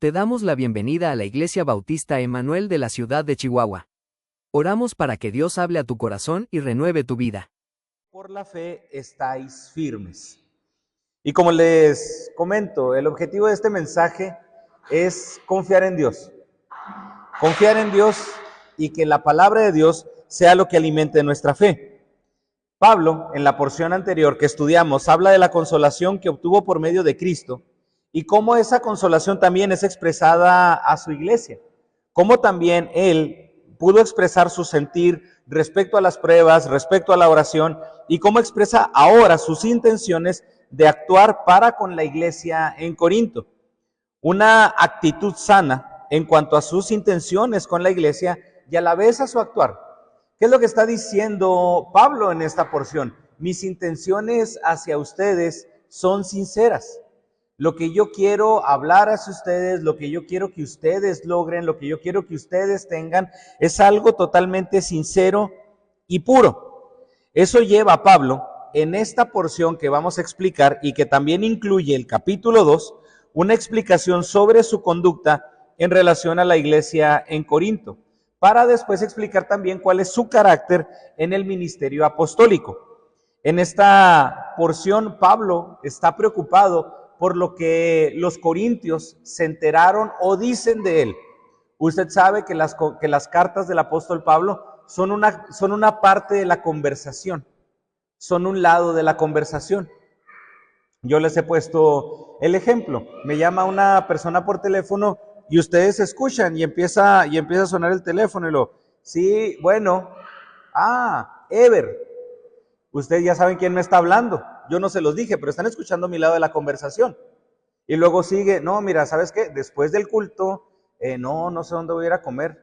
Te damos la bienvenida a la Iglesia Bautista Emanuel de la ciudad de Chihuahua. Oramos para que Dios hable a tu corazón y renueve tu vida. Por la fe estáis firmes. Y como les comento, el objetivo de este mensaje es confiar en Dios. Confiar en Dios y que la palabra de Dios sea lo que alimente nuestra fe. Pablo, en la porción anterior que estudiamos, habla de la consolación que obtuvo por medio de Cristo y cómo esa consolación también es expresada a su iglesia. Cómo también él pudo expresar su sentir respecto a las pruebas, respecto a la oración, y cómo expresa ahora sus intenciones de actuar para con la iglesia en Corinto. Una actitud sana en cuanto a sus intenciones con la iglesia y a la vez a su actuar. ¿Qué es lo que está diciendo Pablo en esta porción? Mis intenciones hacia ustedes son sinceras. Lo que yo quiero hablar hacia ustedes, lo que yo quiero que ustedes logren, lo que yo quiero que ustedes tengan, es algo totalmente sincero y puro. Eso lleva a Pablo, en esta porción que vamos a explicar y que también incluye el capítulo 2, una explicación sobre su conducta en relación a la iglesia en Corinto, para después explicar también cuál es su carácter en el ministerio apostólico. En esta porción, Pablo está preocupado por lo que los corintios se enteraron o dicen de él. Usted sabe que las cartas del apóstol Pablo son una parte de la conversación, son un lado de la conversación. Yo les he puesto el ejemplo. Me llama una persona por teléfono y ustedes escuchan y empieza a sonar el teléfono y sí, bueno, Ever, ustedes ya saben quién me está hablando. Yo no se los dije, pero están escuchando a mi lado de la conversación. Y luego sigue, no, mira, ¿sabes qué? Después del culto, no sé dónde voy a ir a comer.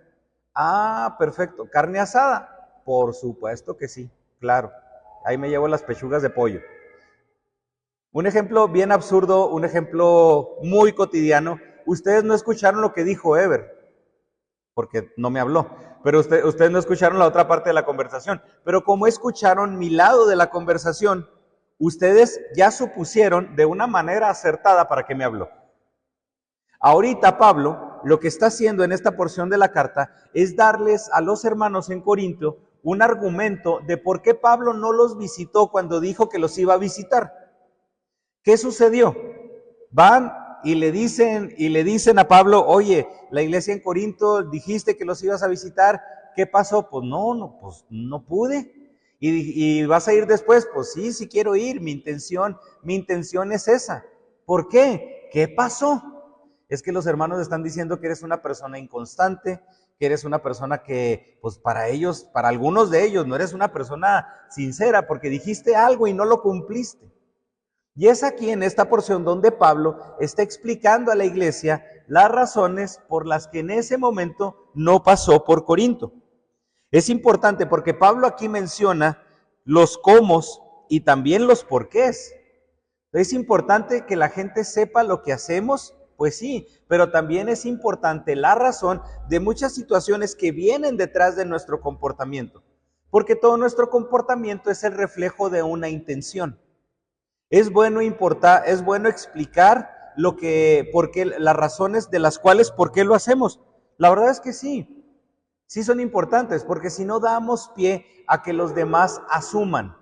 Perfecto, ¿carne asada? Por supuesto que sí, claro. Ahí me llevo las pechugas de pollo. Un ejemplo bien absurdo, un ejemplo muy cotidiano. Ustedes no escucharon lo que dijo Ever, porque no me habló, pero ustedes no escucharon la otra parte de la conversación. Pero como escucharon mi lado de la conversación, ustedes ya supusieron de una manera acertada para qué me habló. Ahorita Pablo lo que está haciendo en esta porción de la carta es darles a los hermanos en Corinto un argumento de por qué Pablo no los visitó cuando dijo que los iba a visitar. ¿Qué sucedió? Van y le dicen a Pablo, oye, la iglesia en Corinto, dijiste que los ibas a visitar, ¿qué pasó? Pues no pude. ¿Y vas a ir después? Pues sí quiero ir, mi intención es esa. ¿Por qué? ¿Qué pasó? Es que los hermanos están diciendo que eres una persona inconstante, que eres una persona que, pues para algunos de ellos, no eres una persona sincera, porque dijiste algo y no lo cumpliste. Y es aquí en esta porción donde Pablo está explicando a la iglesia las razones por las que en ese momento no pasó por Corinto. Es importante porque Pablo aquí menciona los cómo y también los porqués. Es importante que la gente sepa lo que hacemos, pues sí, pero también es importante la razón de muchas situaciones que vienen detrás de nuestro comportamiento, porque todo nuestro comportamiento es el reflejo de una intención. Es bueno explicar las razones de las cuales, por qué lo hacemos. La verdad es que sí son importantes, porque si no damos pie a que los demás asuman.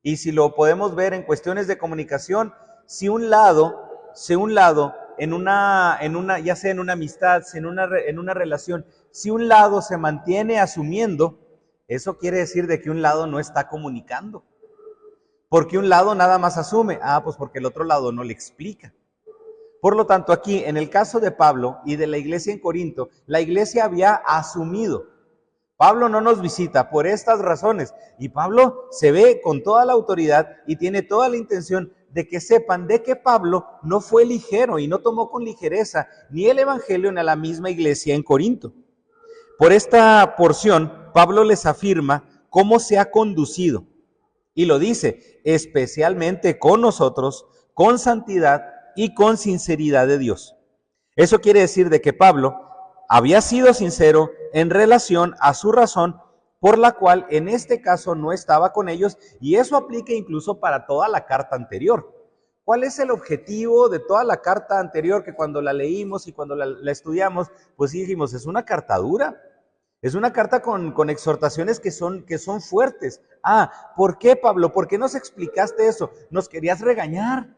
Y si lo podemos ver en cuestiones de comunicación, si un lado, ya sea en una amistad, en una relación, si un lado se mantiene asumiendo, eso quiere decir de que un lado no está comunicando. Porque un lado nada más asume, pues porque el otro lado no le explica. Por lo tanto, aquí, en el caso de Pablo y de la iglesia en Corinto, la iglesia había asumido. Pablo no nos visita por estas razones. Y Pablo se ve con toda la autoridad y tiene toda la intención de que sepan de que Pablo no fue ligero y no tomó con ligereza ni el evangelio ni a la misma iglesia en Corinto. Por esta porción, Pablo les afirma cómo se ha conducido. Y lo dice, especialmente con nosotros, con santidad y con sinceridad de Dios. Eso quiere decir de que Pablo había sido sincero en relación a su razón, por la cual en este caso no estaba con ellos, y eso aplica incluso para toda la carta anterior. ¿Cuál es el objetivo de toda la carta anterior que cuando la leímos y cuando la estudiamos, pues sí dijimos, es una carta dura? Es una carta con exhortaciones que son fuertes. ¿Por qué, Pablo? ¿Por qué nos explicaste eso? ¿Nos querías regañar?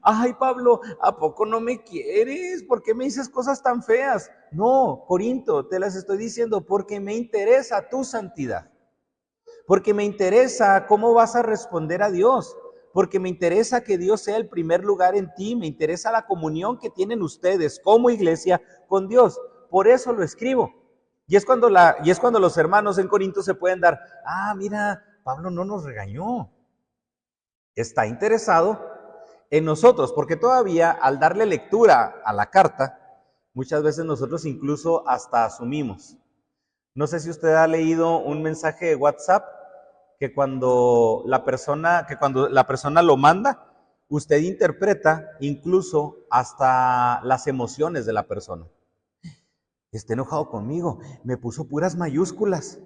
Ay, Pablo, ¿a poco no me quieres? ¿Por qué me dices cosas tan feas? No, Corinto, te las estoy diciendo porque me interesa tu santidad. Porque me interesa cómo vas a responder a Dios. Porque me interesa que Dios sea el primer lugar en ti. Me interesa la comunión que tienen ustedes como iglesia con Dios. Por eso lo escribo. Y es cuando los hermanos en Corinto se pueden dar, mira, Pablo no nos regañó. Está interesado en nosotros, porque todavía al darle lectura a la carta, muchas veces nosotros incluso hasta asumimos. No sé si usted ha leído un mensaje de WhatsApp que cuando la persona lo manda, usted interpreta incluso hasta las emociones de la persona. Está enojado conmigo, me puso puras mayúsculas.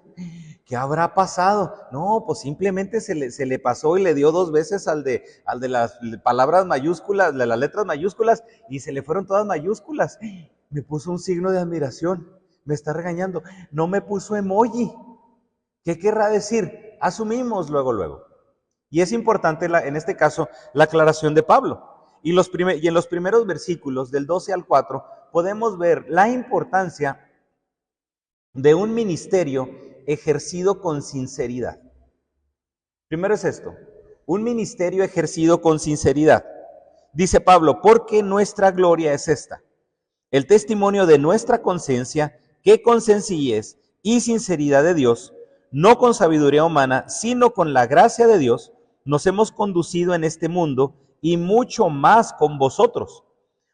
¿Qué habrá pasado? No, pues simplemente se le pasó y le dio 2 veces al de las palabras mayúsculas, de las letras mayúsculas, y se le fueron todas mayúsculas. Me puso un signo de admiración, me está regañando. No me puso emoji. ¿Qué querrá decir? Asumimos luego. Y es importante en este caso la aclaración de Pablo. Y en los primeros versículos, del 12 al 4, podemos ver la importancia de un ministerio ejercido con sinceridad. Primero es esto, un ministerio ejercido con sinceridad. Dice Pablo, porque nuestra gloria es esta, el testimonio de nuestra conciencia, que con sencillez y sinceridad de Dios, no con sabiduría humana, sino con la gracia de Dios, nos hemos conducido en este mundo y mucho más con vosotros,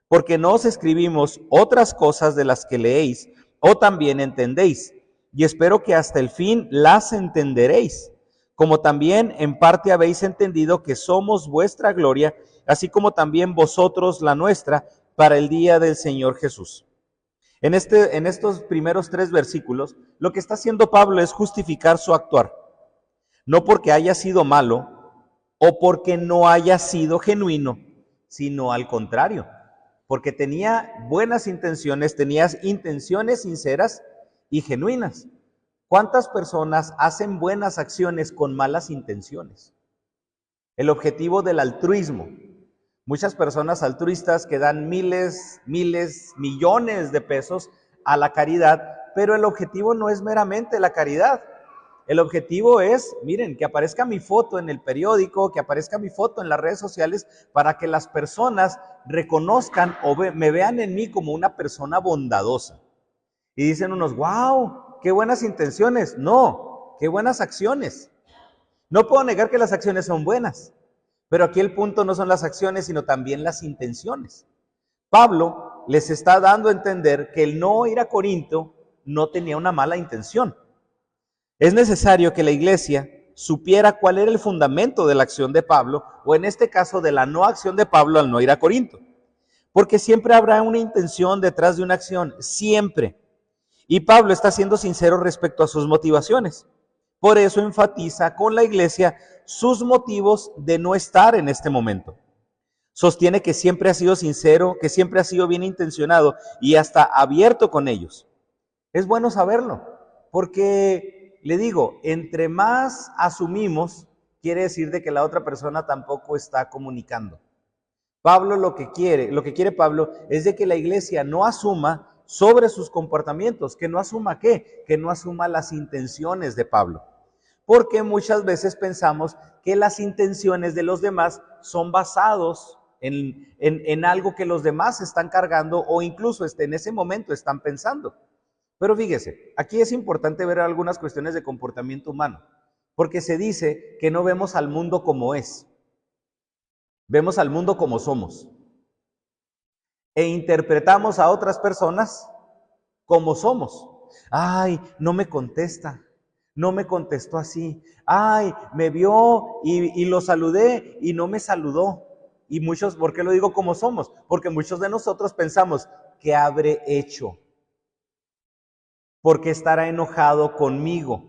porque no os escribimos otras cosas de las que leéis o también entendéis, y espero que hasta el fin las entenderéis, como también en parte habéis entendido que somos vuestra gloria, así como también vosotros la nuestra, para el día del Señor Jesús. En estos primeros 3 versículos, lo que está haciendo Pablo es justificar su actuar, no porque haya sido malo o porque no haya sido genuino, sino al contrario, porque tenía buenas intenciones, tenía intenciones sinceras y genuinas. ¿Cuántas personas hacen buenas acciones con malas intenciones? El objetivo del altruismo. Muchas personas altruistas que dan miles, millones de pesos a la caridad, pero el objetivo no es meramente la caridad. El objetivo es, miren, que aparezca mi foto en el periódico, que aparezca mi foto en las redes sociales, para que las personas reconozcan o me vean en mí como una persona bondadosa. Y dicen unos, wow, qué buenas intenciones. No, qué buenas acciones. No puedo negar que las acciones son buenas, pero aquí el punto no son las acciones, sino también las intenciones. Pablo les está dando a entender que el no ir a Corinto no tenía una mala intención. Es necesario que la iglesia supiera cuál era el fundamento de la acción de Pablo, o en este caso de la no acción de Pablo al no ir a Corinto. Porque siempre habrá una intención detrás de una acción, siempre. Y Pablo está siendo sincero respecto a sus motivaciones. Por eso enfatiza con la iglesia sus motivos de no estar en este momento. Sostiene que siempre ha sido sincero, que siempre ha sido bien intencionado y hasta abierto con ellos. Es bueno saberlo, porque le digo, entre más asumimos, quiere decir de que la otra persona tampoco está comunicando. Pablo lo que quiere Pablo es de que la iglesia no asuma sobre sus comportamientos, que no asuma ¿qué? Que no asuma las intenciones de Pablo. Porque muchas veces pensamos que las intenciones de los demás son basados en algo que los demás están cargando o incluso en ese momento están pensando. Pero fíjese, aquí es importante ver algunas cuestiones de comportamiento humano, porque se dice que no vemos al mundo como es, vemos al mundo como somos. E interpretamos a otras personas como somos. Ay, no me contesta, no me contestó así. Ay, me vio y lo saludé y no me saludó. Y muchos, ¿por qué lo digo como somos? Porque muchos de nosotros pensamos, ¿qué habré hecho? ¿Por qué estará enojado conmigo?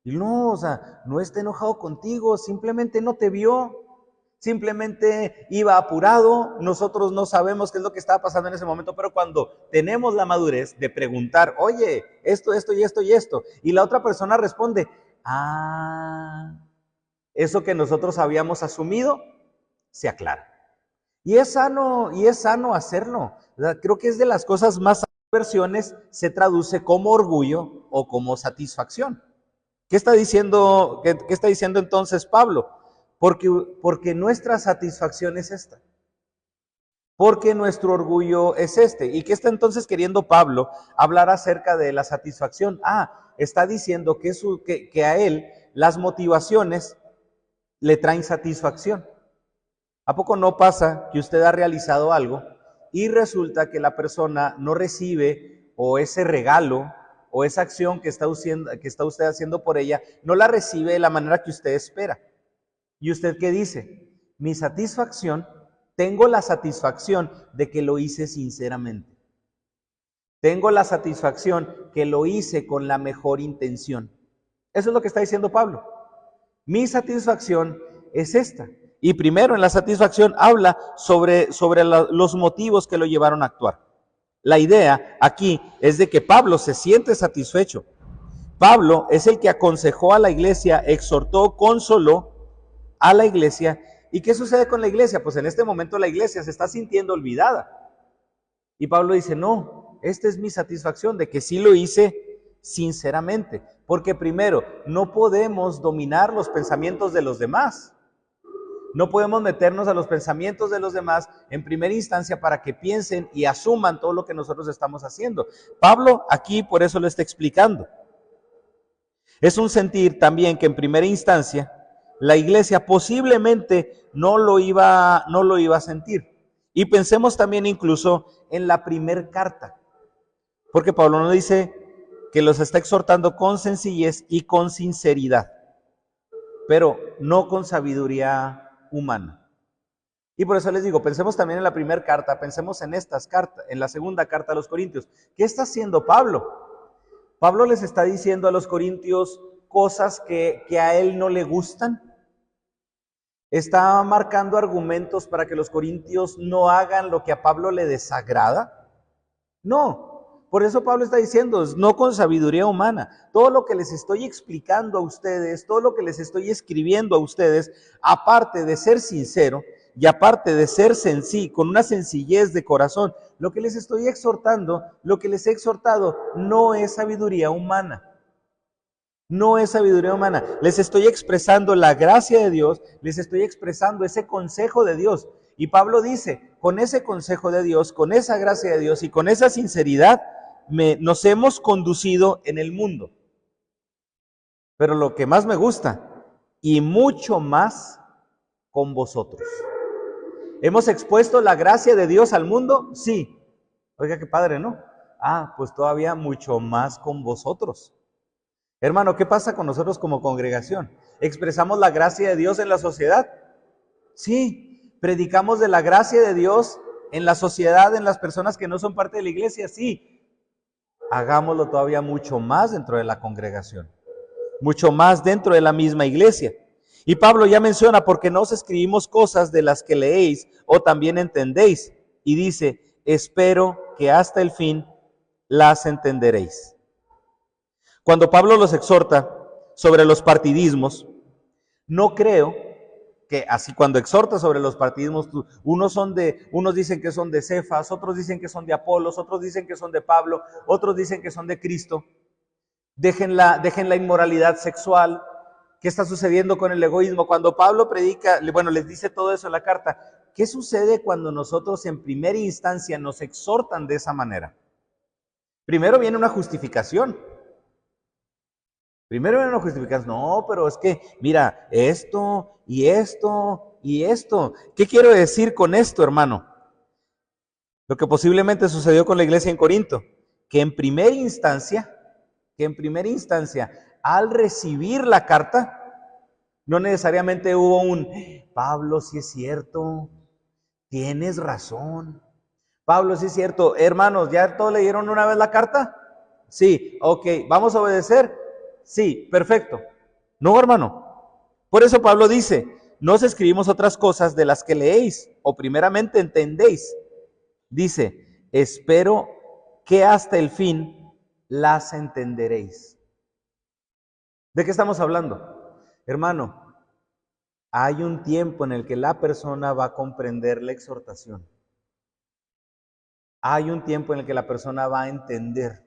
Y no, o sea, no está enojado contigo, simplemente no te vio. simplemente iba apurado, nosotros no sabemos qué es lo que estaba pasando en ese momento, pero cuando tenemos la madurez de preguntar, oye, esto y esto y esto, y la otra persona responde, eso que nosotros habíamos asumido, se aclara. Y es sano hacerlo. Creo que es de las cosas más versiones se traduce como orgullo o como satisfacción. ¿Qué está diciendo entonces Pablo? Porque nuestra satisfacción es esta. Porque nuestro orgullo es este. ¿Y qué está entonces queriendo Pablo hablar acerca de la satisfacción? Está diciendo que a él las motivaciones le traen satisfacción. ¿A poco no pasa que usted ha realizado algo y resulta que la persona no recibe o ese regalo o esa acción que está usted haciendo por ella, no la recibe de la manera que usted espera? ¿Y usted qué dice? Mi satisfacción, tengo la satisfacción de que lo hice sinceramente. Tengo la satisfacción que lo hice con la mejor intención. Eso es lo que está diciendo Pablo. Mi satisfacción es esta. Y primero en la satisfacción habla sobre los motivos que lo llevaron a actuar. La idea aquí es de que Pablo se siente satisfecho. Pablo es el que aconsejó a la iglesia, exhortó, consoló a la iglesia. ¿Y qué sucede con la iglesia? Pues en este momento la iglesia se está sintiendo olvidada. Y Pablo dice, no, esta es mi satisfacción de que sí lo hice sinceramente. Porque primero, no podemos dominar los pensamientos de los demás. No podemos meternos a los pensamientos de los demás en primera instancia para que piensen y asuman todo lo que nosotros estamos haciendo. Pablo aquí por eso lo está explicando. Es un sentir también que en primera instancia la iglesia posiblemente no lo iba a sentir. Y pensemos también incluso en la primer carta, porque Pablo nos dice que los está exhortando con sencillez y con sinceridad, pero no con sabiduría humana. Y por eso les digo, pensemos también en la primera carta, pensemos en estas cartas, en la segunda carta a los Corintios. ¿Qué está haciendo Pablo? Pablo les está diciendo a los Corintios cosas que a él no le gustan. ¿Está marcando argumentos para que los corintios no hagan lo que a Pablo le desagrada? No, por eso Pablo está diciendo, no con sabiduría humana. Todo lo que les estoy explicando a ustedes, todo lo que les estoy escribiendo a ustedes, aparte de ser sincero y aparte de ser sencillo, con una sencillez de corazón, lo que les estoy exhortando, lo que les he exhortado, no es sabiduría humana. No es sabiduría humana. Les estoy expresando la gracia de Dios, les estoy expresando ese consejo de Dios. Y Pablo dice, con ese consejo de Dios, con esa gracia de Dios y con esa sinceridad, nos hemos conducido en el mundo. Pero lo que más me gusta, y mucho más con vosotros. ¿Hemos expuesto la gracia de Dios al mundo? Sí. Oiga, qué padre, ¿no? Pues todavía mucho más con vosotros. Hermano, ¿qué pasa con nosotros como congregación? ¿Expresamos la gracia de Dios en la sociedad? Sí. ¿Predicamos de la gracia de Dios en la sociedad, en las personas que no son parte de la iglesia? Sí. Hagámoslo todavía mucho más dentro de la congregación, mucho más dentro de la misma iglesia. Y Pablo ya menciona, porque no os escribimos cosas de las que leéis o también entendéis. Y dice, espero que hasta el fin las entenderéis. Cuando Pablo los exhorta sobre los partidismos, no creo que así cuando exhorta sobre los partidismos, unos dicen que son de Cefas, otros dicen que son de Apolos, otros dicen que son de Pablo, otros dicen que son de Cristo. Dejen la inmoralidad sexual. ¿Qué está sucediendo con el egoísmo? Cuando Pablo predica, les dice todo eso en la carta, ¿qué sucede cuando nosotros en primera instancia nos exhortan de esa manera? Primero viene una justificación. No, pero es que, mira, esto y esto y esto. ¿Qué quiero decir con esto, hermano? Lo que posiblemente sucedió con la iglesia en Corinto, que en primera instancia, al recibir la carta, no necesariamente hubo Pablo, sí es cierto, tienes razón. Pablo, sí es cierto, hermanos, ¿ya todos leyeron una vez la carta? Sí, ok, ¿vamos a obedecer? Sí, perfecto. No, hermano. Por eso Pablo dice, no os escribimos otras cosas de las que leéis o primeramente entendéis. Dice, espero que hasta el fin las entenderéis. ¿De qué estamos hablando? Hermano, hay un tiempo en el que la persona va a comprender la exhortación. Hay un tiempo en el que la persona va a entender.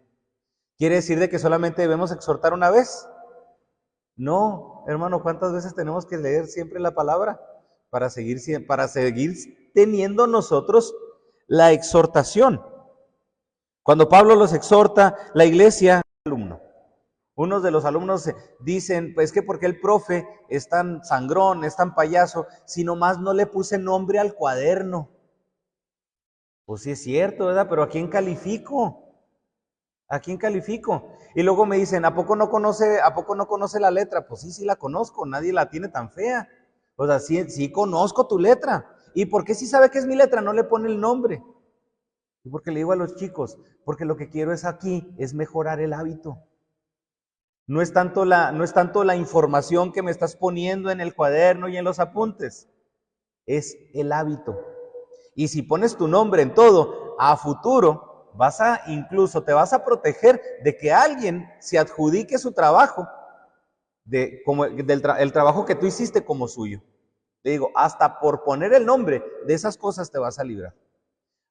¿Quiere decir de que solamente debemos exhortar una vez? No, hermano, ¿cuántas veces tenemos que leer siempre la palabra para seguir teniendo nosotros la exhortación? Cuando Pablo los exhorta, la iglesia, unos de los alumnos dicen, pues que porque el profe es tan sangrón, es tan payaso, si nomás no le puse nombre al cuaderno. Pues sí es cierto, ¿verdad? Pero ¿a quién califico? ¿A quién califico? Y luego me dicen, ¿a poco no conoce la letra? Pues sí la conozco, nadie la tiene tan fea. O sea, sí conozco tu letra. ¿Y por qué si sabe que es mi letra no le pone el nombre? Y porque le digo a los chicos, porque lo que quiero es mejorar el hábito. No es tanto la información que me estás poniendo en el cuaderno y en los apuntes, es el hábito. Y si pones tu nombre en todo, a futuro incluso te vas a proteger de que alguien se adjudique su trabajo, el trabajo que tú hiciste como suyo. Le digo, hasta por poner el nombre de esas cosas te vas a librar.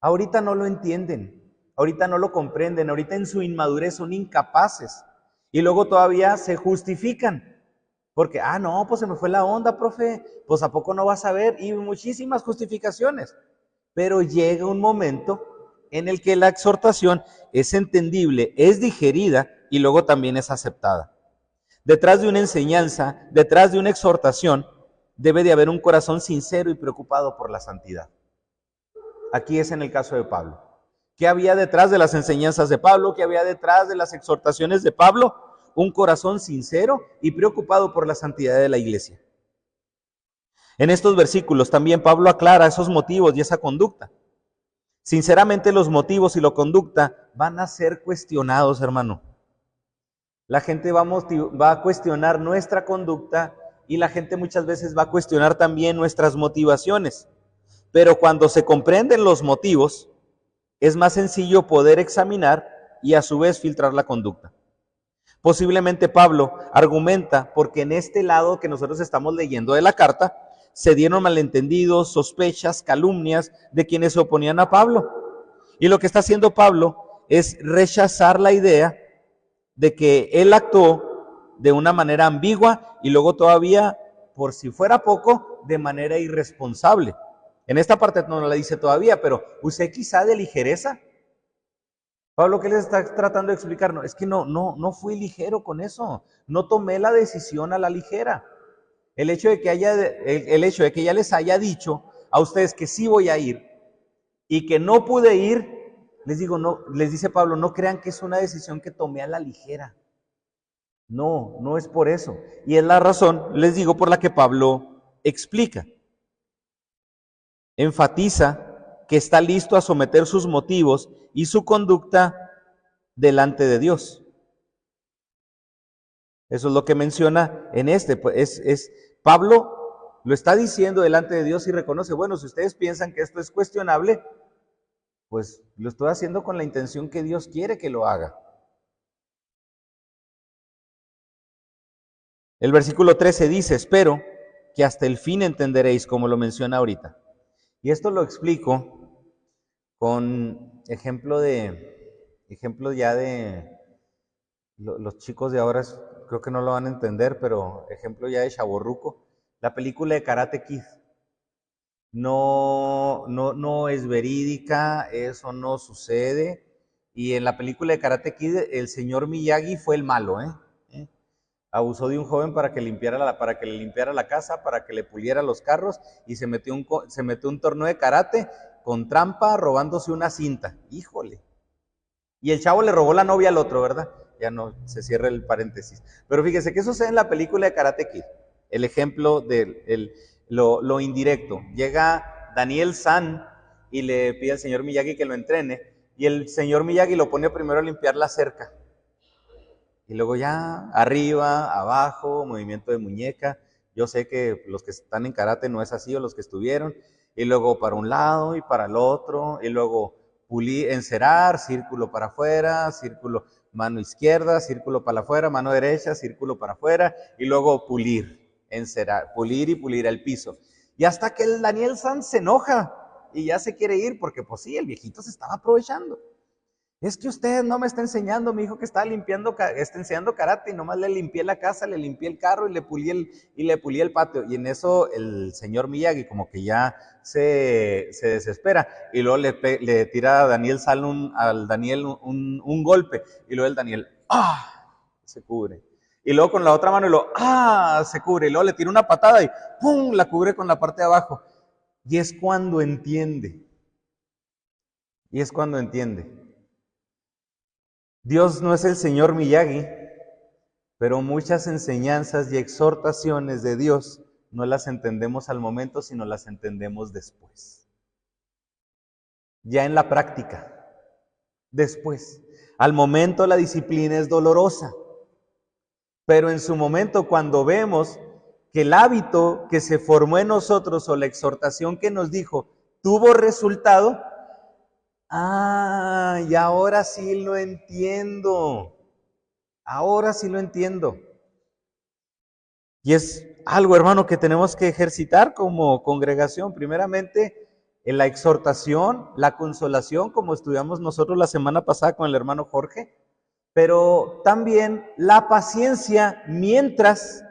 Ahorita no lo entienden, ahorita no lo comprenden, ahorita en su inmadurez son incapaces. Y luego todavía se justifican. Porque, no, pues se me fue la onda, profe, pues ¿a poco no vas a ver? Y muchísimas justificaciones. Pero llega un momento en el que la exhortación es entendible, es digerida y luego también es aceptada. Detrás de una enseñanza, detrás de una exhortación, debe de haber un corazón sincero y preocupado por la santidad. Aquí es en el caso de Pablo. ¿Qué había detrás de las enseñanzas de Pablo? ¿Qué había detrás de las exhortaciones de Pablo? Un corazón sincero y preocupado por la santidad de la iglesia. En estos versículos también Pablo aclara esos motivos y esa conducta. Sinceramente los motivos y la conducta van a ser cuestionados, hermano. La gente va a cuestionar nuestra conducta y la gente muchas veces va a cuestionar también nuestras motivaciones. Pero cuando se comprenden los motivos, es más sencillo poder examinar y a su vez filtrar la conducta. Posiblemente Pablo argumenta porque en este lado que nosotros estamos leyendo de la carta, se dieron malentendidos, sospechas, calumnias de quienes se oponían a Pablo. Y lo que está haciendo Pablo es rechazar la idea de que él actuó de una manera ambigua y luego todavía, por si fuera poco, de manera irresponsable. En esta parte no la dice todavía, pero usted quizá de ligereza. Pablo, ¿qué les está tratando de explicar? No, es que no fui ligero con eso, no tomé la decisión a la ligera. El hecho de que ya les haya dicho a ustedes que sí voy a ir y que no pude ir, les dice Pablo, no crean que es una decisión que tomé a la ligera. No es por eso. Y es la razón, les digo, por la que Pablo explica. Enfatiza que está listo a someter sus motivos y su conducta delante de Dios. Eso es lo que menciona en Pablo lo está diciendo delante de Dios y reconoce, bueno, si ustedes piensan que esto es cuestionable, pues lo estoy haciendo con la intención que Dios quiere que lo haga. El versículo 13 dice, espero que hasta el fin entenderéis, como lo menciona ahorita. Y esto lo explico con ejemplo ya de los chicos de ahora, creo que no lo van a entender, pero ejemplo ya de chavorruco, la película de Karate Kid. No es verídica, eso no sucede. Y en la película de Karate Kid, el señor Miyagi fue el malo, Abusó de un joven para que le limpiara la casa, para que le puliera los carros, y se metió un torneo de karate con trampa, robándose una cinta. Híjole. Y el chavo le robó la novia al otro, ¿verdad? Ya no, se cierra el paréntesis. Pero fíjese, ¿qué sucede en la película de Karate Kid? El ejemplo de lo indirecto. Llega Daniel San y le pide al señor Miyagi que lo entrene, y el señor Miyagi lo pone primero a limpiar la cerca. Y luego ya arriba, abajo, movimiento de muñeca, Yo sé que los que están en karate no es así, o los que estuvieron, y luego para un lado y para el otro, y luego pulir, encerar, círculo para afuera, círculo, mano izquierda, círculo para afuera, mano derecha, círculo para afuera, y luego pulir, encerar, pulir y pulir el piso. Y hasta que el Daniel San se enoja y ya se quiere ir, porque pues sí, el viejito se estaba aprovechando. Es que usted no me está enseñando, mi hijo que está enseñando karate, y nomás le limpié la casa, le limpié el carro y le pulí el patio. Y en eso el señor Miyagi como que ya se desespera, y luego le tira a Daniel al Daniel un golpe, y luego el Daniel se cubre. Y luego con la otra mano se cubre, y luego le tira una patada y ¡pum! La cubre con la parte de abajo. Y es cuando entiende. Dios no es el señor Miyagi, pero muchas enseñanzas y exhortaciones de Dios no las entendemos al momento, sino las entendemos después. Ya en la práctica, después. Al momento la disciplina es dolorosa, pero en su momento cuando vemos que el hábito que se formó en nosotros o la exhortación que nos dijo tuvo resultado, y ahora sí lo entiendo. Ahora sí lo entiendo. Y es algo, hermano, que tenemos que ejercitar como congregación. Primeramente, en la exhortación, la consolación, como estudiamos nosotros la semana pasada con el hermano Jorge, pero también la paciencia mientras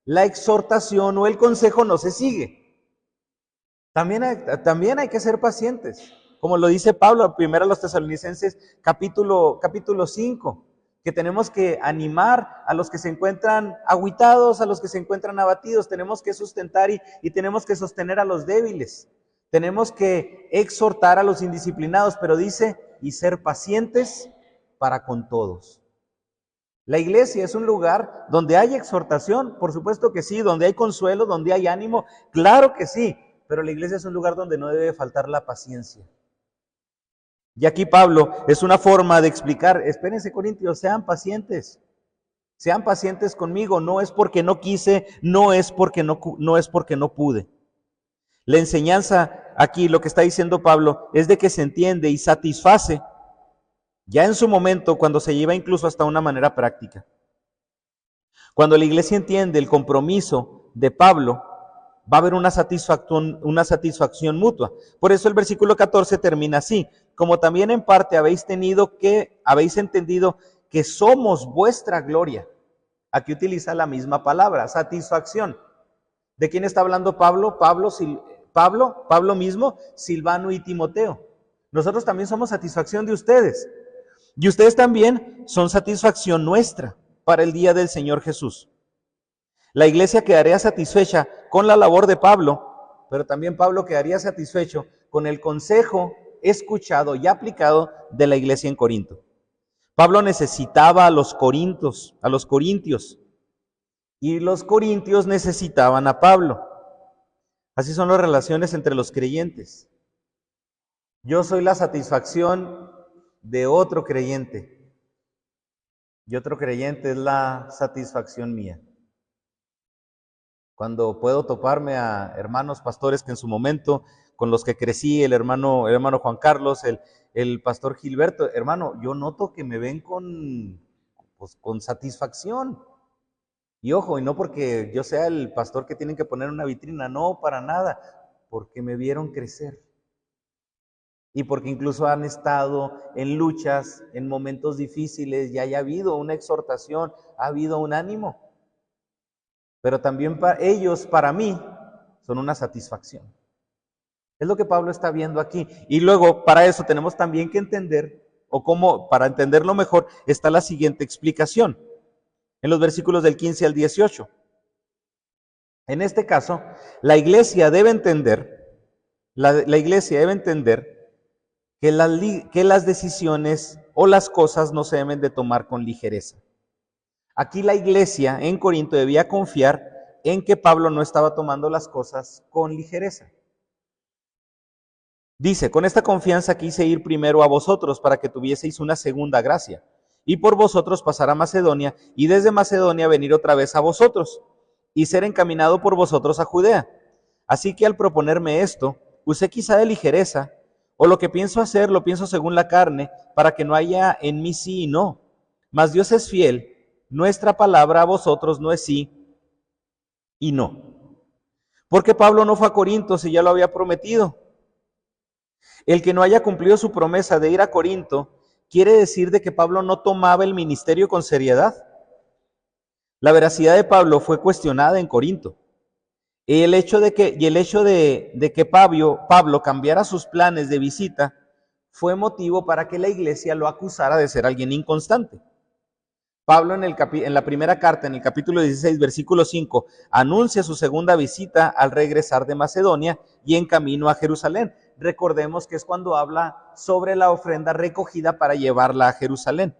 la exhortación o el consejo no se sigue. También hay que ser pacientes. Como lo dice Pablo, primero a los Tesalonicenses, capítulo 5, que tenemos que animar a los que se encuentran agüitados, a los que se encuentran abatidos, tenemos que sustentar y tenemos que sostener a los débiles, tenemos que exhortar a los indisciplinados, pero dice, y ser pacientes para con todos. La iglesia es un lugar donde hay exhortación, por supuesto que sí, donde hay consuelo, donde hay ánimo, claro que sí, pero la iglesia es un lugar donde no debe faltar la paciencia. Y aquí Pablo es una forma de explicar, espérense Corintios, sean pacientes conmigo, no es porque no quise, no es porque no pude. La enseñanza aquí, lo que está diciendo Pablo, es de que se entiende y satisface ya en su momento cuando se lleva incluso hasta una manera práctica. Cuando la iglesia entiende el compromiso de Pablo, va a haber una satisfacción mutua. Por eso el versículo 14 termina así, como también en parte habéis entendido que somos vuestra gloria. Aquí utiliza la misma palabra, satisfacción. ¿De quién está hablando Pablo? Pablo mismo, Silvano y Timoteo. Nosotros también somos satisfacción de ustedes. Y ustedes también son satisfacción nuestra para el día del Señor Jesús. La iglesia quedaría satisfecha con la labor de Pablo, pero también Pablo quedaría satisfecho con el consejo escuchado y aplicado de la iglesia en Corinto. Pablo necesitaba a los corintios, y los corintios necesitaban a Pablo. Así son las relaciones entre los creyentes. Yo soy la satisfacción de otro creyente, y otro creyente es la satisfacción mía. Cuando puedo toparme a hermanos pastores que en su momento, con los que crecí, el hermano Juan Carlos, el pastor Gilberto, hermano, yo noto que me ven con satisfacción. Y ojo, y no porque yo sea el pastor que tienen que poner en una vitrina, no, para nada, porque me vieron crecer. Y porque incluso han estado en luchas, en momentos difíciles, y haya habido una exhortación, ha habido un ánimo. Pero también para mí, son una satisfacción. Es lo que Pablo está viendo aquí. Y luego, para eso tenemos también que entender, para entenderlo mejor, está la siguiente explicación, en los versículos del 15 al 18. En este caso, la iglesia debe entender que las decisiones o las cosas no se deben de tomar con ligereza. Aquí la iglesia en Corinto debía confiar en que Pablo no estaba tomando las cosas con ligereza. Dice, con esta confianza quise ir primero a vosotros para que tuvieseis una segunda gracia, y por vosotros pasar a Macedonia, y desde Macedonia venir otra vez a vosotros. y ser encaminado por vosotros a Judea. Así que al proponerme esto, usé quizá de ligereza, o lo que pienso hacer lo pienso según la carne, para que no haya en mí sí y no. Mas Dios es fiel, nuestra palabra a vosotros no es sí y no. Porque Pablo no fue a Corinto si ya lo había prometido. El que no haya cumplido su promesa de ir a Corinto, quiere decir de que Pablo no tomaba el ministerio con seriedad. La veracidad de Pablo fue cuestionada en Corinto. El hecho de que Pablo cambiara sus planes de visita fue motivo para que la iglesia lo acusara de ser alguien inconstante. Pablo en la primera carta, en el capítulo 16, versículo 5, anuncia su segunda visita al regresar de Macedonia y en camino a Jerusalén. Recordemos que es cuando habla sobre la ofrenda recogida para llevarla a Jerusalén.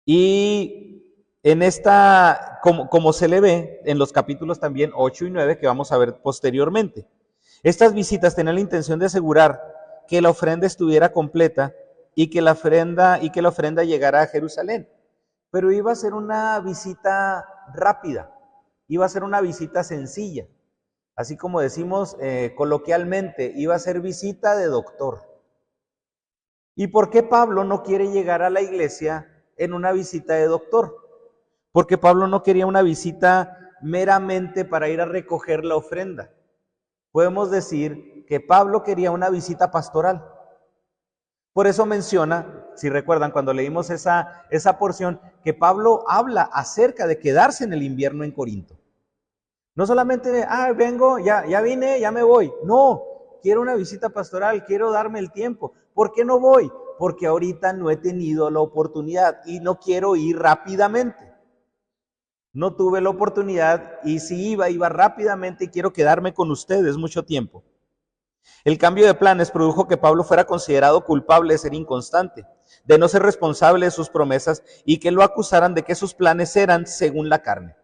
Y en esta, como se le ve en los capítulos también 8 y 9 que vamos a ver posteriormente, estas visitas tenían la intención de asegurar que la ofrenda estuviera completa y que la ofrenda llegara a Jerusalén. Pero iba a ser una visita rápida, iba a ser una visita sencilla, así como decimos coloquialmente, iba a ser visita de doctor. ¿Y por qué Pablo no quiere llegar a la iglesia en una visita de doctor? Porque Pablo no quería una visita meramente para ir a recoger la ofrenda. Podemos decir que Pablo quería una visita pastoral. Por eso menciona, si recuerdan cuando leímos esa porción, que Pablo habla acerca de quedarse en el invierno en Corinto. No solamente, vengo, ya vine, ya me voy. No, quiero una visita pastoral, quiero darme el tiempo. ¿Por qué no voy? Porque ahorita no he tenido la oportunidad y no quiero ir rápidamente. No tuve la oportunidad y si iba rápidamente y quiero quedarme con ustedes mucho tiempo. El cambio de planes produjo que Pablo fuera considerado culpable de ser inconstante, de no ser responsable de sus promesas y que lo acusaran de que sus planes eran según la carne.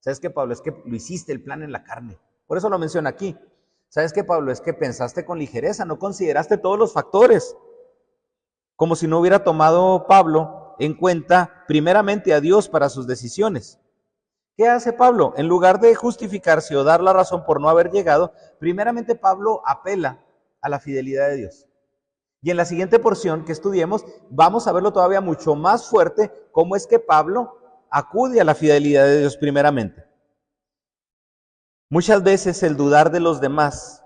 ¿Sabes qué, Pablo? Es que lo hiciste el plan en la carne. Por eso lo menciona aquí. ¿Sabes qué, Pablo? Es que pensaste con ligereza, no consideraste todos los factores. Como si no hubiera tomado Pablo en cuenta primeramente a Dios para sus decisiones. ¿Qué hace Pablo? En lugar de justificarse o dar la razón por no haber llegado, primeramente Pablo apela a la fidelidad de Dios. Y en la siguiente porción que estudiemos, vamos a verlo todavía mucho más fuerte, cómo es que Pablo acude a la fidelidad de Dios primeramente. Muchas veces el dudar de los demás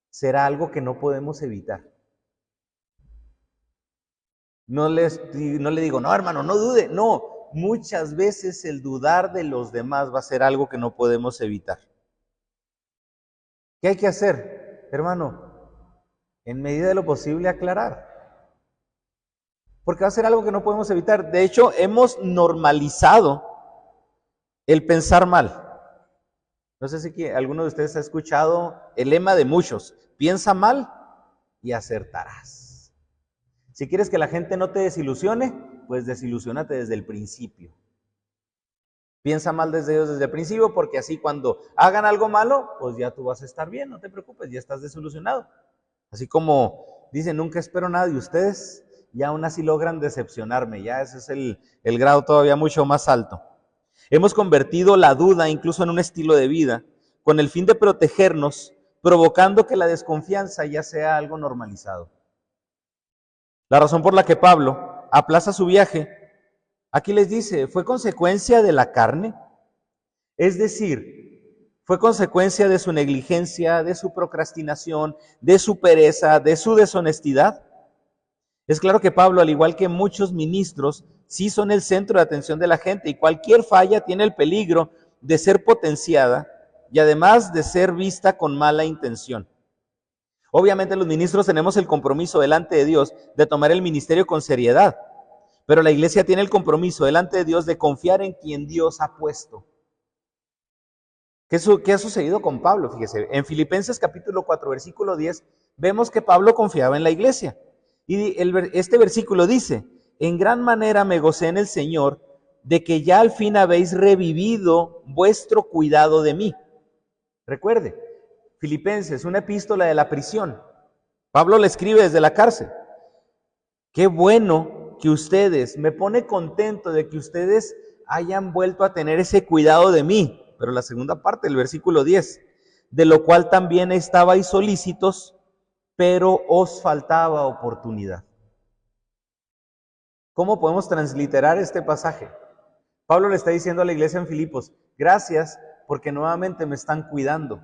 será algo que no podemos evitar. No le digo, no hermano, no dude, no. Muchas veces el dudar de los demás va a ser algo que no podemos evitar. ¿Qué hay que hacer, hermano? En medida de lo posible aclarar. Porque va a ser algo que no podemos evitar. De hecho, hemos normalizado el pensar mal. No sé si alguno de ustedes ha escuchado el lema de muchos: piensa mal y acertarás. Si quieres que la gente no te desilusione, pues desilusiónate desde el principio. Piensa mal desde ellos desde el principio, porque así cuando hagan algo malo, pues ya tú vas a estar bien, no te preocupes, ya estás desilusionado. Así como dicen, nunca espero nada de ustedes, y aún así logran decepcionarme, ya ese es el grado todavía mucho más alto. Hemos convertido la duda incluso en un estilo de vida, con el fin de protegernos, provocando que la desconfianza ya sea algo normalizado. La razón por la que Pablo aplaza su viaje, aquí les dice, fue consecuencia de la carne, es decir, fue consecuencia de su negligencia, de su procrastinación, de su pereza, de su deshonestidad. Es claro que Pablo, al igual que muchos ministros, sí son el centro de atención de la gente y cualquier falla tiene el peligro de ser potenciada y además de ser vista con mala intención. Obviamente los ministros tenemos el compromiso delante de Dios de tomar el ministerio con seriedad, pero la iglesia tiene el compromiso delante de Dios de confiar en quien Dios ha puesto. ¿Qué ha sucedido con Pablo? Fíjese, en Filipenses capítulo 4, versículo 10, vemos que Pablo confiaba en la iglesia. Y este versículo dice, en gran manera me gocé en el Señor de que ya al fin habéis revivido vuestro cuidado de mí. Recuerde, Filipenses, una epístola de la prisión. Pablo le escribe desde la cárcel. Qué bueno que ustedes, me pone contento de que ustedes hayan vuelto a tener ese cuidado de mí. pero la segunda parte del versículo 10, de lo cual también estabais solícitos, pero os faltaba oportunidad. ¿Cómo podemos transliterar este pasaje? Pablo le está diciendo a la iglesia en Filipos, gracias porque nuevamente me están cuidando.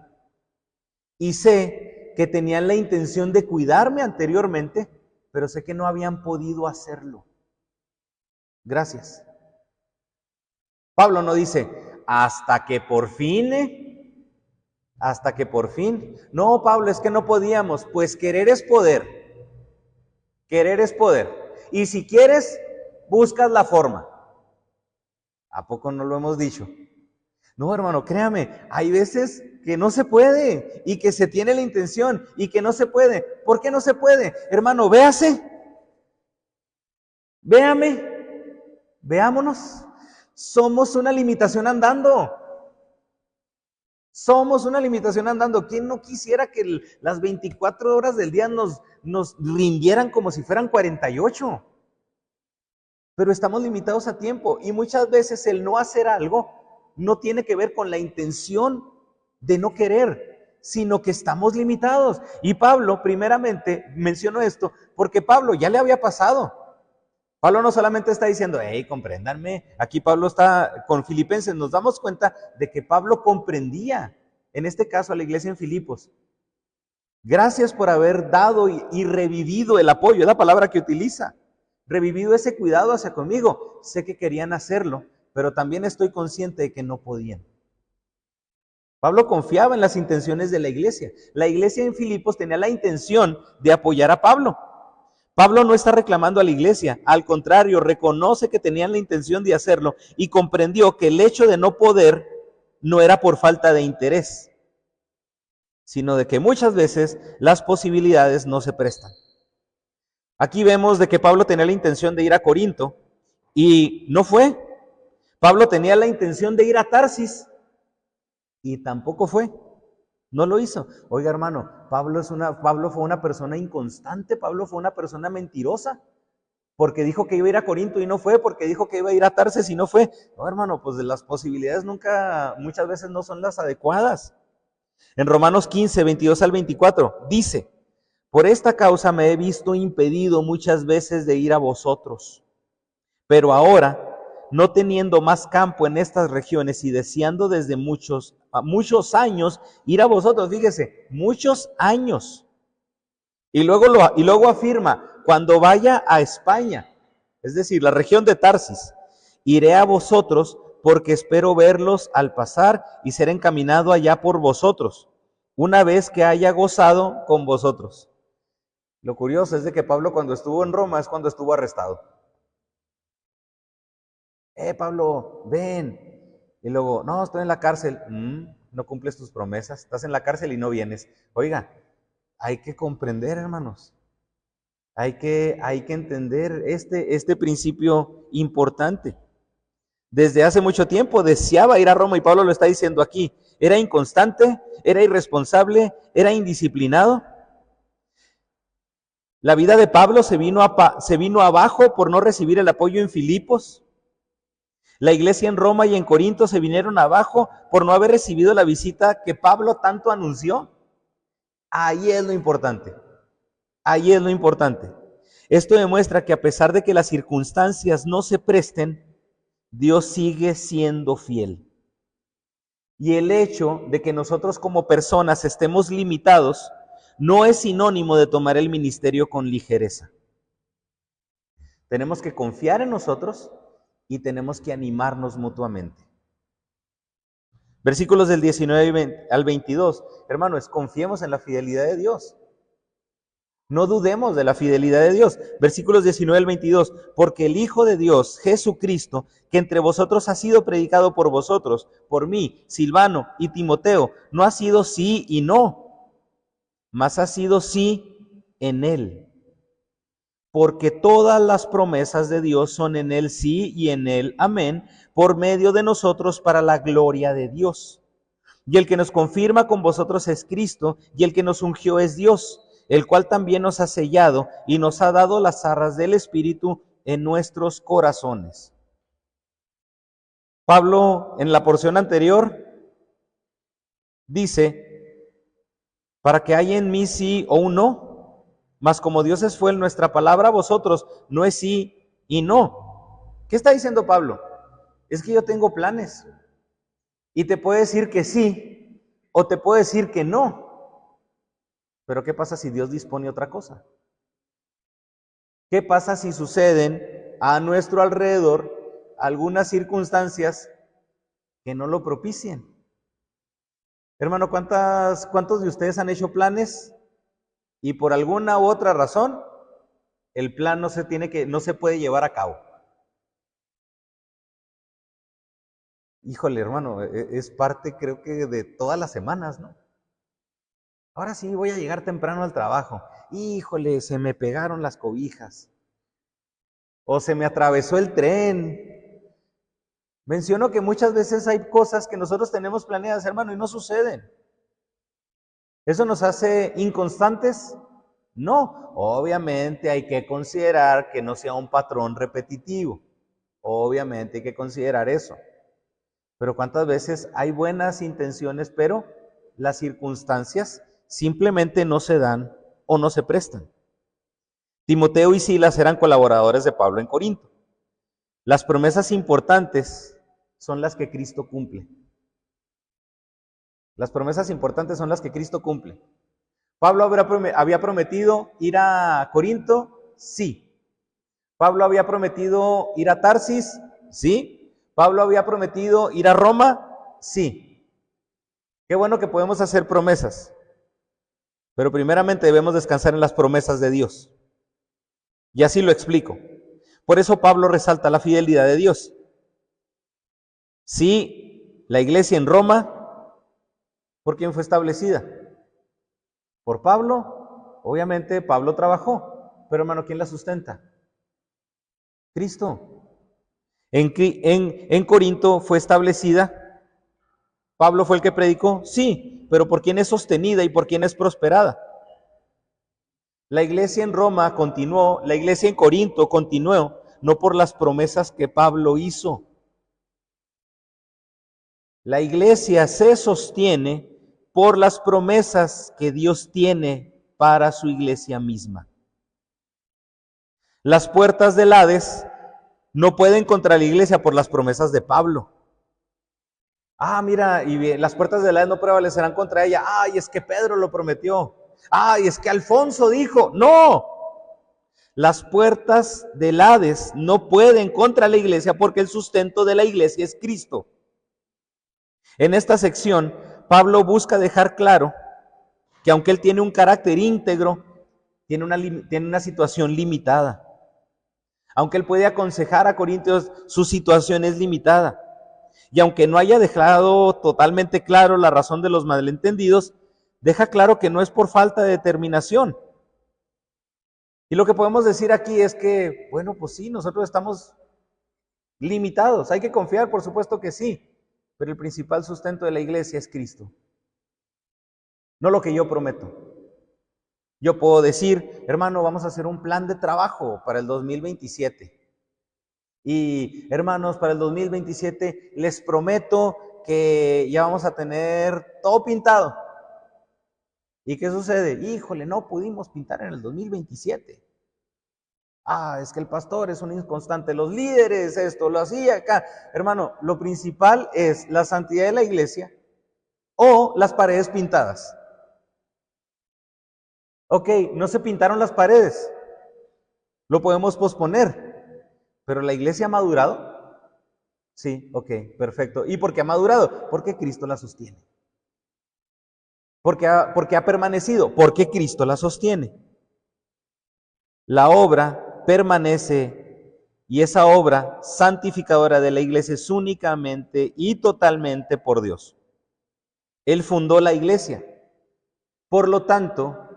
Y sé que tenían la intención de cuidarme anteriormente, pero sé que no habían podido hacerlo. Gracias. Pablo no dice, hasta que por fin, hasta que por fin. No, Pablo, es que no podíamos. Pues querer es poder. Querer es poder. Y si quieres, buscas la forma. ¿A poco no lo hemos dicho? No, hermano, créame, hay veces que no se puede y que se tiene la intención y que no se puede. ¿Por qué no se puede? Hermano, véase. Véame. Veámonos. Somos una limitación andando. Somos una limitación andando. ¿Quién no quisiera que las 24 horas del día nos rindieran como si fueran 48? Pero estamos limitados a tiempo y muchas veces el no hacer algo no tiene que ver con la intención de no querer, sino que estamos limitados. Y Pablo, primeramente, menciono esto porque Pablo ya le había pasado. Pablo no solamente está diciendo, hey, compréndanme. Aquí Pablo está con Filipenses. Nos damos cuenta de que Pablo comprendía, en este caso a la iglesia en Filipos. Gracias por haber dado y revivido el apoyo, es la palabra que utiliza. Revivido ese cuidado hacia conmigo. Sé que querían hacerlo, pero también estoy consciente de que no podían. Pablo confiaba en las intenciones de la iglesia. La iglesia en Filipos tenía la intención de apoyar a Pablo. Pablo no está reclamando a la iglesia, al contrario, reconoce que tenían la intención de hacerlo y comprendió que el hecho de no poder no era por falta de interés, sino de que muchas veces las posibilidades no se prestan. Aquí vemos de que Pablo tenía la intención de ir a Corinto y no fue. Pablo tenía la intención de ir a Tarsis y tampoco fue. No lo hizo. Oiga, hermano, Pablo fue una persona inconstante, Pablo fue una persona mentirosa, porque dijo que iba a ir a Corinto y no fue, porque dijo que iba a ir a Tarsis y no fue. No, hermano, pues las posibilidades muchas veces no son las adecuadas. En Romanos 15, 22 al 24, dice, por esta causa me he visto impedido muchas veces de ir a vosotros, pero ahora, no teniendo más campo en estas regiones y deseando desde muchos años ir a vosotros, fíjese, muchos años. Y luego afirma, cuando vaya a España, es decir, la región de Tarsis, iré a vosotros porque espero verlos al pasar y ser encaminado allá por vosotros, una vez que haya gozado con vosotros. Lo curioso es de que Pablo cuando estuvo en Roma es cuando estuvo arrestado. Pablo, ven. Y luego, no, estoy en la cárcel. No cumples tus promesas, estás en la cárcel y no vienes. Oiga, hay que comprender, hermanos. Hay que entender este principio importante. Desde hace mucho tiempo deseaba ir a Roma y Pablo lo está diciendo aquí. Era inconstante, era irresponsable, era indisciplinado. La vida de Pablo se vino abajo por no recibir el apoyo en Filipos. La iglesia en Roma y en Corinto se vinieron abajo por no haber recibido la visita que Pablo tanto anunció. Ahí es lo importante. Ahí es lo importante. Esto demuestra que a pesar de que las circunstancias no se presten, Dios sigue siendo fiel. Y el hecho de que nosotros como personas estemos limitados no es sinónimo de tomar el ministerio con ligereza. Tenemos que confiar en nosotros y tenemos que animarnos mutuamente. Versículos del 19 al 22. Hermanos, confiemos en la fidelidad de Dios. No dudemos de la fidelidad de Dios. Versículos 19 al 22. Porque el Hijo de Dios, Jesucristo, que entre vosotros ha sido predicado por vosotros, por mí, Silvano y Timoteo, no ha sido sí y no, mas ha sido sí en Él. Porque todas las promesas de Dios son en Él sí y en Él amén, por medio de nosotros para la gloria de Dios. Y el que nos confirma con vosotros es Cristo, y el que nos ungió es Dios, el cual también nos ha sellado y nos ha dado las arras del Espíritu en nuestros corazones. Pablo, en la porción anterior, dice, para que haya en mí sí o un no, mas como Dios es fiel, nuestra palabra a vosotros no es sí y no. ¿Qué está diciendo Pablo? Es que yo tengo planes y te puedo decir que sí o te puedo decir que no. Pero ¿qué pasa si Dios dispone otra cosa? ¿Qué pasa si suceden a nuestro alrededor algunas circunstancias que no lo propicien? Hermano, ¿cuántos de ustedes han hecho planes y por alguna u otra razón el plan no se puede llevar a cabo? Híjole, hermano, es parte creo que de todas las semanas, ¿no? Ahora sí voy a llegar temprano al trabajo. Híjole, se me pegaron las cobijas. O se me atravesó el tren. Menciono que muchas veces hay cosas que nosotros tenemos planeadas, hermano, y no suceden. ¿Eso nos hace inconstantes? No. Obviamente hay que considerar que no sea un patrón repetitivo. Obviamente hay que considerar eso. Pero ¿cuántas veces hay buenas intenciones, pero las circunstancias simplemente no se dan o no se prestan? Timoteo y Silas eran colaboradores de Pablo en Corinto. Las promesas importantes son las que Cristo cumple. Las promesas importantes son las que Cristo cumple. ¿Pablo había prometido ir a Corinto? Sí. ¿Pablo había prometido ir a Tarsis? Sí. ¿Pablo había prometido ir a Roma? Sí. Qué bueno que podemos hacer promesas, pero primeramente debemos descansar en las promesas de Dios. Y así lo explico. Por eso Pablo resalta la fidelidad de Dios. Sí, la iglesia en Roma, ¿por quién fue establecida? ¿Por Pablo? Obviamente Pablo trabajó, pero hermano, ¿quién la sustenta? Cristo. En Corinto fue establecida, ¿Pablo fue el que predicó? Sí, pero ¿por quién es sostenida y por quién es prosperada? La iglesia en Roma continuó, la iglesia en Corinto continuó, no por las promesas que Pablo hizo. La iglesia se sostiene por las promesas que Dios tiene para su iglesia misma. Las puertas del Hades no pueden contra la iglesia por las promesas de Pablo. Mira, y las puertas del Hades no prevalecerán contra ella. Ay, es que Pedro lo prometió. Ay, es que Alfonso dijo. No, las puertas del Hades no pueden contra la iglesia porque el sustento de la iglesia es Cristo. En esta sección, Pablo busca dejar claro que aunque él tiene un carácter íntegro, tiene una situación limitada. Aunque él puede aconsejar a Corintios, su situación es limitada. Y aunque no haya dejado totalmente claro la razón de los malentendidos, deja claro que no es por falta de determinación. Y lo que podemos decir aquí es que, bueno, pues sí, nosotros estamos limitados. Hay que confiar, por supuesto que sí, pero el principal sustento de la iglesia es Cristo. No lo que yo prometo. Yo puedo decir, hermano, vamos a hacer un plan de trabajo para el 2027. Y hermanos, para el 2027 les prometo que ya vamos a tener todo pintado. ¿Y qué sucede? Híjole, no pudimos pintar en el 2027. Es que el pastor es un inconstante, los líderes, esto, lo hacía acá. Hermano, lo principal es la santidad de la iglesia o las paredes pintadas. Ok, no se pintaron las paredes, lo podemos posponer, pero la iglesia ha madurado. Sí, ok, perfecto. ¿Y por qué ha madurado? Porque Cristo la sostiene. Porque ha permanecido, porque Cristo la sostiene. La obra permanece y esa obra santificadora de la iglesia es únicamente y totalmente por Dios. Él fundó la iglesia. Por lo tanto,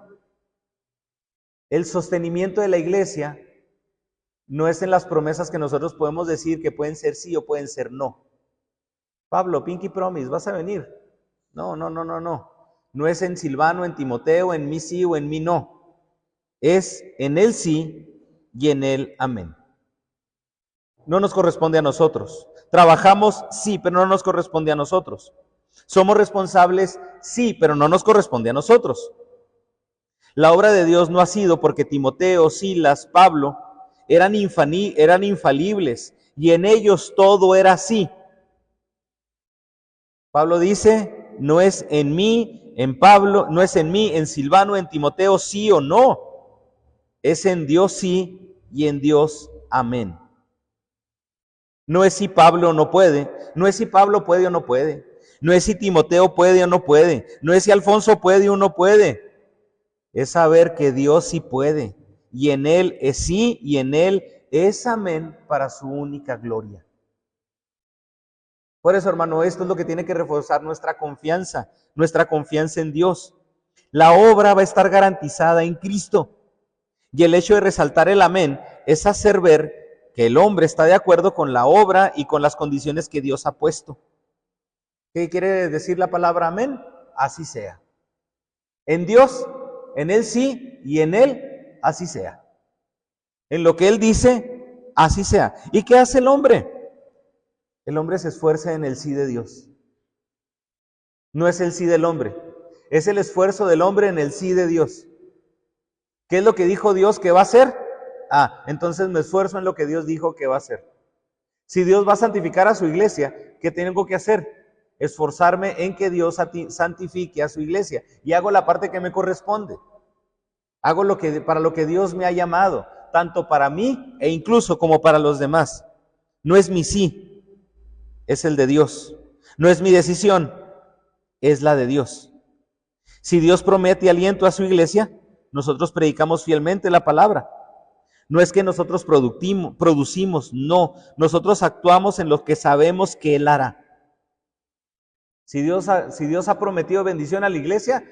el sostenimiento de la iglesia no es en las promesas que nosotros podemos decir que pueden ser sí o pueden ser no. Pablo, Pinky Promise, ¿vas a venir? No. No es en Silvano, en Timoteo, en mí sí o en mí no. Es en él sí y en él amén. No nos corresponde a nosotros. Trabajamos, sí, pero no nos corresponde a nosotros. Somos responsables, sí, pero no nos corresponde a nosotros. La obra de Dios no ha sido porque Timoteo, Silas, Pablo eran infalibles y en ellos todo era así. Pablo dice, no es en mí, en Pablo, no es en mí, en Silvano, en Timoteo, sí o no. Es en Dios sí y en Dios amén. No es si Pablo no puede, no es si Pablo puede o no puede, no es si Timoteo puede o no puede, no es si Alfonso puede o no puede. Es saber que Dios sí puede y en Él es sí y en Él es amén para su única gloria. Por eso, hermano, esto es lo que tiene que reforzar nuestra confianza en Dios. La obra va a estar garantizada en Cristo. Y el hecho de resaltar el amén es hacer ver que el hombre está de acuerdo con la obra y con las condiciones que Dios ha puesto. ¿Qué quiere decir la palabra amén? Así sea. En Dios, en Él sí y en Él así sea. En lo que Él dice, así sea. ¿Y qué hace el hombre? El hombre se esfuerza en el sí de Dios. No es el sí del hombre, es el esfuerzo del hombre en el sí de Dios. ¿Qué es lo que dijo Dios que va a hacer? Entonces me esfuerzo en lo que Dios dijo que va a hacer. Si Dios va a santificar a su iglesia, ¿qué tengo que hacer? Esforzarme en que Dios santifique a su iglesia. Y hago la parte que me corresponde. Hago para lo que Dios me ha llamado, tanto para mí e incluso como para los demás. No es mi sí, es el de Dios. No es mi decisión, es la de Dios. Si Dios promete aliento a su iglesia, nosotros predicamos fielmente la palabra. No es que nosotros producimos, no. Nosotros actuamos en lo que sabemos que Él hará. Si Dios ha prometido bendición a la iglesia,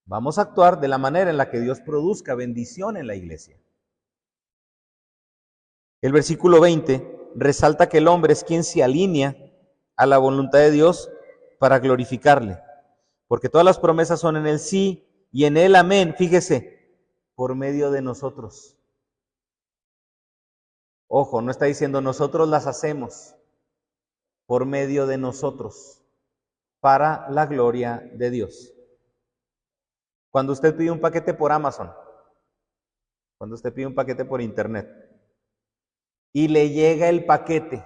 vamos a actuar de la manera en la que Dios produzca bendición en la iglesia. El versículo 20 resalta que el hombre es quien se alinea a la voluntad de Dios para glorificarle. Porque todas las promesas son en el sí y en el amén, fíjese, por medio de nosotros. Ojo, no está diciendo nosotros las hacemos, por medio de nosotros, para la gloria de Dios. Cuando usted pide un paquete por Amazon, cuando usted pide un paquete por internet, y le llega el paquete,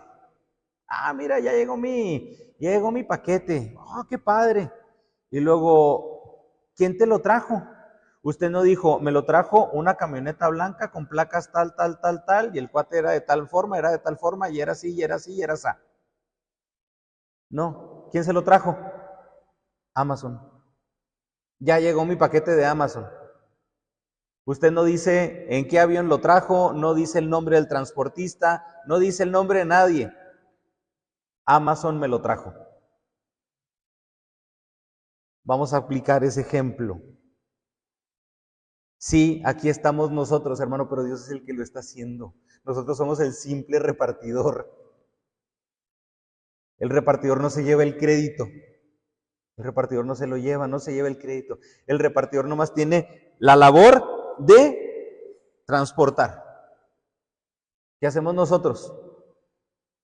mira, ya llegó mi paquete, qué padre. Y luego, ¿quién te lo trajo? Usted no dijo, me lo trajo una camioneta blanca con placas tal, y el cuate era de tal forma, y era así, y era así, y era así. No, ¿quién se lo trajo? Amazon. Ya llegó mi paquete de Amazon. Usted no dice en qué avión lo trajo, no dice el nombre del transportista, no dice el nombre de nadie. Amazon me lo trajo. Vamos a aplicar ese ejemplo. Sí, aquí estamos nosotros, hermano, pero Dios es el que lo está haciendo. Nosotros somos el simple repartidor. El repartidor no se lleva el crédito. El repartidor no se lo lleva, no se lleva el crédito. El repartidor nomás tiene la labor de transportar. ¿Qué hacemos nosotros?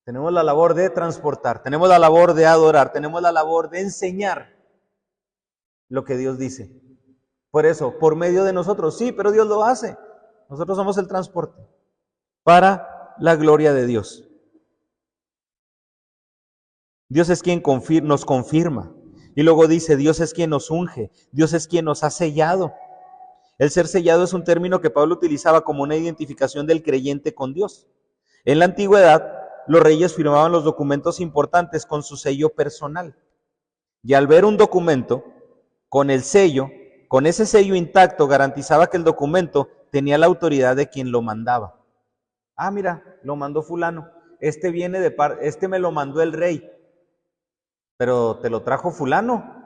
Tenemos la labor de transportar, tenemos la labor de adorar, tenemos la labor de enseñar lo que Dios dice. Por eso, por medio de nosotros, sí, pero Dios lo hace. Nosotros somos el transporte para la gloria de Dios. Dios es quien nos confirma. Y luego dice, Dios es quien nos unge, Dios es quien nos ha sellado. El ser sellado es un término que Pablo utilizaba como una identificación del creyente con Dios. En la antigüedad, los reyes firmaban los documentos importantes con su sello personal. Y al ver un documento con el sello, con ese sello intacto, garantizaba que el documento tenía la autoridad de quien lo mandaba. Mira, lo mandó fulano. Este me lo mandó el rey. Pero te lo trajo fulano.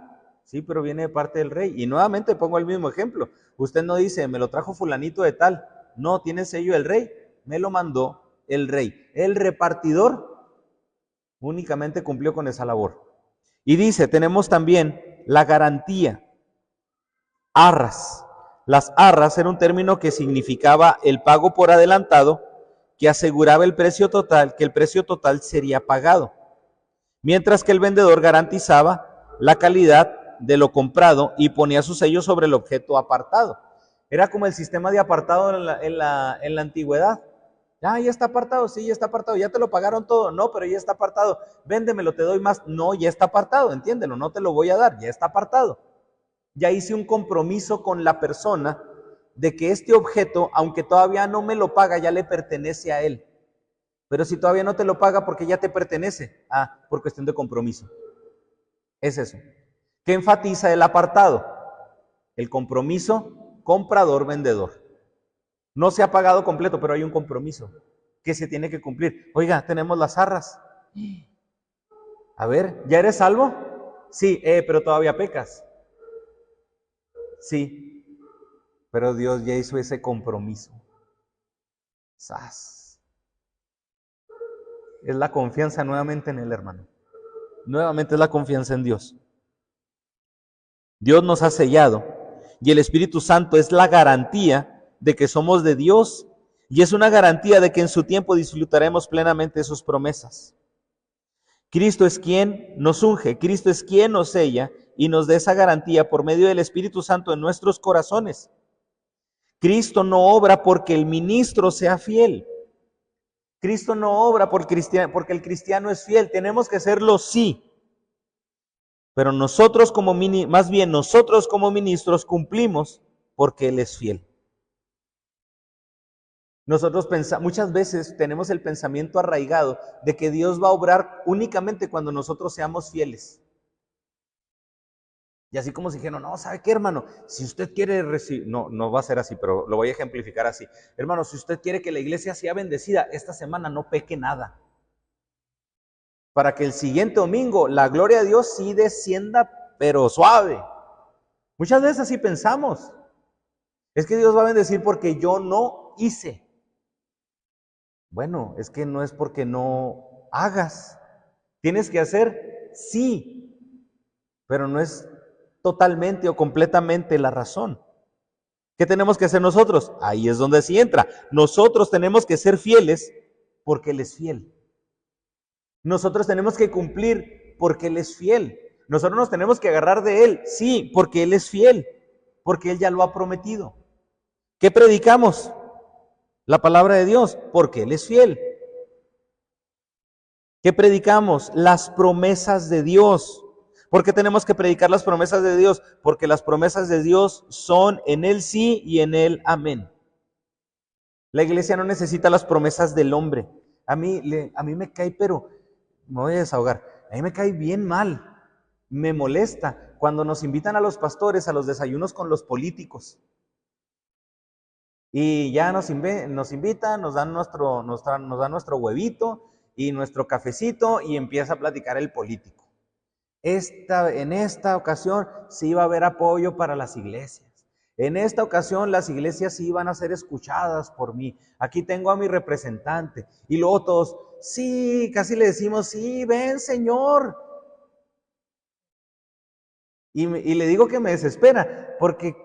Sí, pero viene de parte del rey. Y nuevamente pongo el mismo ejemplo. Usted no dice, me lo trajo fulanito de tal. No, tiene sello del rey. Me lo mandó el rey. El repartidor únicamente cumplió con esa labor. Y dice, tenemos también la garantía. Arras. Las arras era un término que significaba el pago por adelantado, que aseguraba el precio total, que el precio total sería pagado. mientras que el vendedor garantizaba la calidad de lo comprado y ponía su sello sobre el objeto apartado. Era como el sistema de apartado en la antigüedad. Ya está apartado, sí, ya está apartado, ya te lo pagaron todo, no, pero ya está apartado, véndemelo, te doy más, no, ya está apartado, entiéndelo, no te lo voy a dar, ya está apartado. Ya hice un compromiso con la persona de que este objeto, aunque todavía no me lo paga, ya le pertenece a él. Pero si todavía no te lo paga porque ya te pertenece, por cuestión de compromiso. Es eso. ¿Qué enfatiza el apartado? El compromiso comprador-vendedor. No se ha pagado completo, pero hay un compromiso que se tiene que cumplir. Oiga, tenemos las arras. A ver, ¿ya eres salvo? Sí, pero todavía pecas. Sí, pero Dios ya hizo ese compromiso. ¡Sas! Es la confianza nuevamente en Él, hermano. Nuevamente es la confianza en Dios. Dios nos ha sellado y el Espíritu Santo es la garantía de que somos de Dios y es una garantía de que en su tiempo disfrutaremos plenamente de sus promesas. Cristo es quien nos unge, Cristo es quien nos sella y nos da esa garantía por medio del Espíritu Santo en nuestros corazones. Cristo no obra porque el ministro sea fiel. Cristo no obra porque el cristiano es fiel. Tenemos que serlo, sí. Pero nosotros como ministros cumplimos porque Él es fiel. Nosotros muchas veces tenemos el pensamiento arraigado de que Dios va a obrar únicamente cuando nosotros seamos fieles. Y así como si dijeron, no, ¿sabe qué, hermano? Si usted quiere recibir, no va a ser así, pero lo voy a ejemplificar así. Hermano, si usted quiere que la iglesia sea bendecida, esta semana no peque nada. Para que el siguiente domingo la gloria de Dios sí descienda, pero suave. Muchas veces así pensamos. Es que Dios va a bendecir porque yo no hice. Bueno, es que no es porque no hagas. Tienes que hacer, sí, pero no es totalmente o completamente la razón. ¿Qué tenemos que hacer nosotros? Ahí es donde sí entra. Nosotros tenemos que ser fieles porque Él es fiel. Nosotros tenemos que cumplir porque Él es fiel. Nosotros nos tenemos que agarrar de Él, sí, porque Él es fiel, porque Él ya lo ha prometido. ¿Qué predicamos? La palabra de Dios, porque Él es fiel. ¿Qué predicamos? Las promesas de Dios. ¿Por qué tenemos que predicar las promesas de Dios? Porque las promesas de Dios son en Él sí y en Él amén. La iglesia no necesita las promesas del hombre. A mí me cae, pero me voy a desahogar. A mí me cae bien mal. Me molesta cuando nos invitan a los pastores a los desayunos con los políticos. Y ya nos invitan, nos dan nuestro huevito y nuestro cafecito y empieza a platicar el político. En esta ocasión sí iba a haber apoyo para las iglesias. En esta ocasión las iglesias sí iban a ser escuchadas por mí. Aquí tengo a mi representante. Y luego todos, sí, casi le decimos, sí, ven Señor. Y le digo que me desespera, porque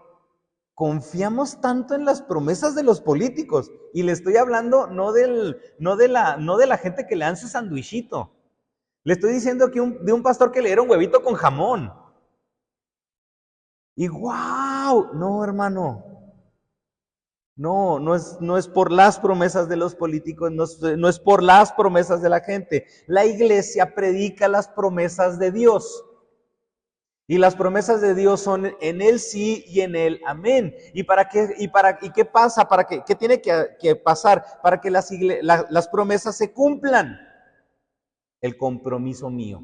confiamos tanto en las promesas de los políticos. Y le estoy hablando no de la gente que le dan su sandwichito. Le estoy diciendo que de un pastor que le diera un huevito con jamón. Y ¡wow! No, hermano. No es por las promesas de los políticos, no es por las promesas de la gente. La iglesia predica las promesas de Dios. Y las promesas de Dios son en Él sí y en Él amén. ¿Y qué pasa? ¿Qué tiene que pasar para que las promesas se cumplan? El compromiso mío.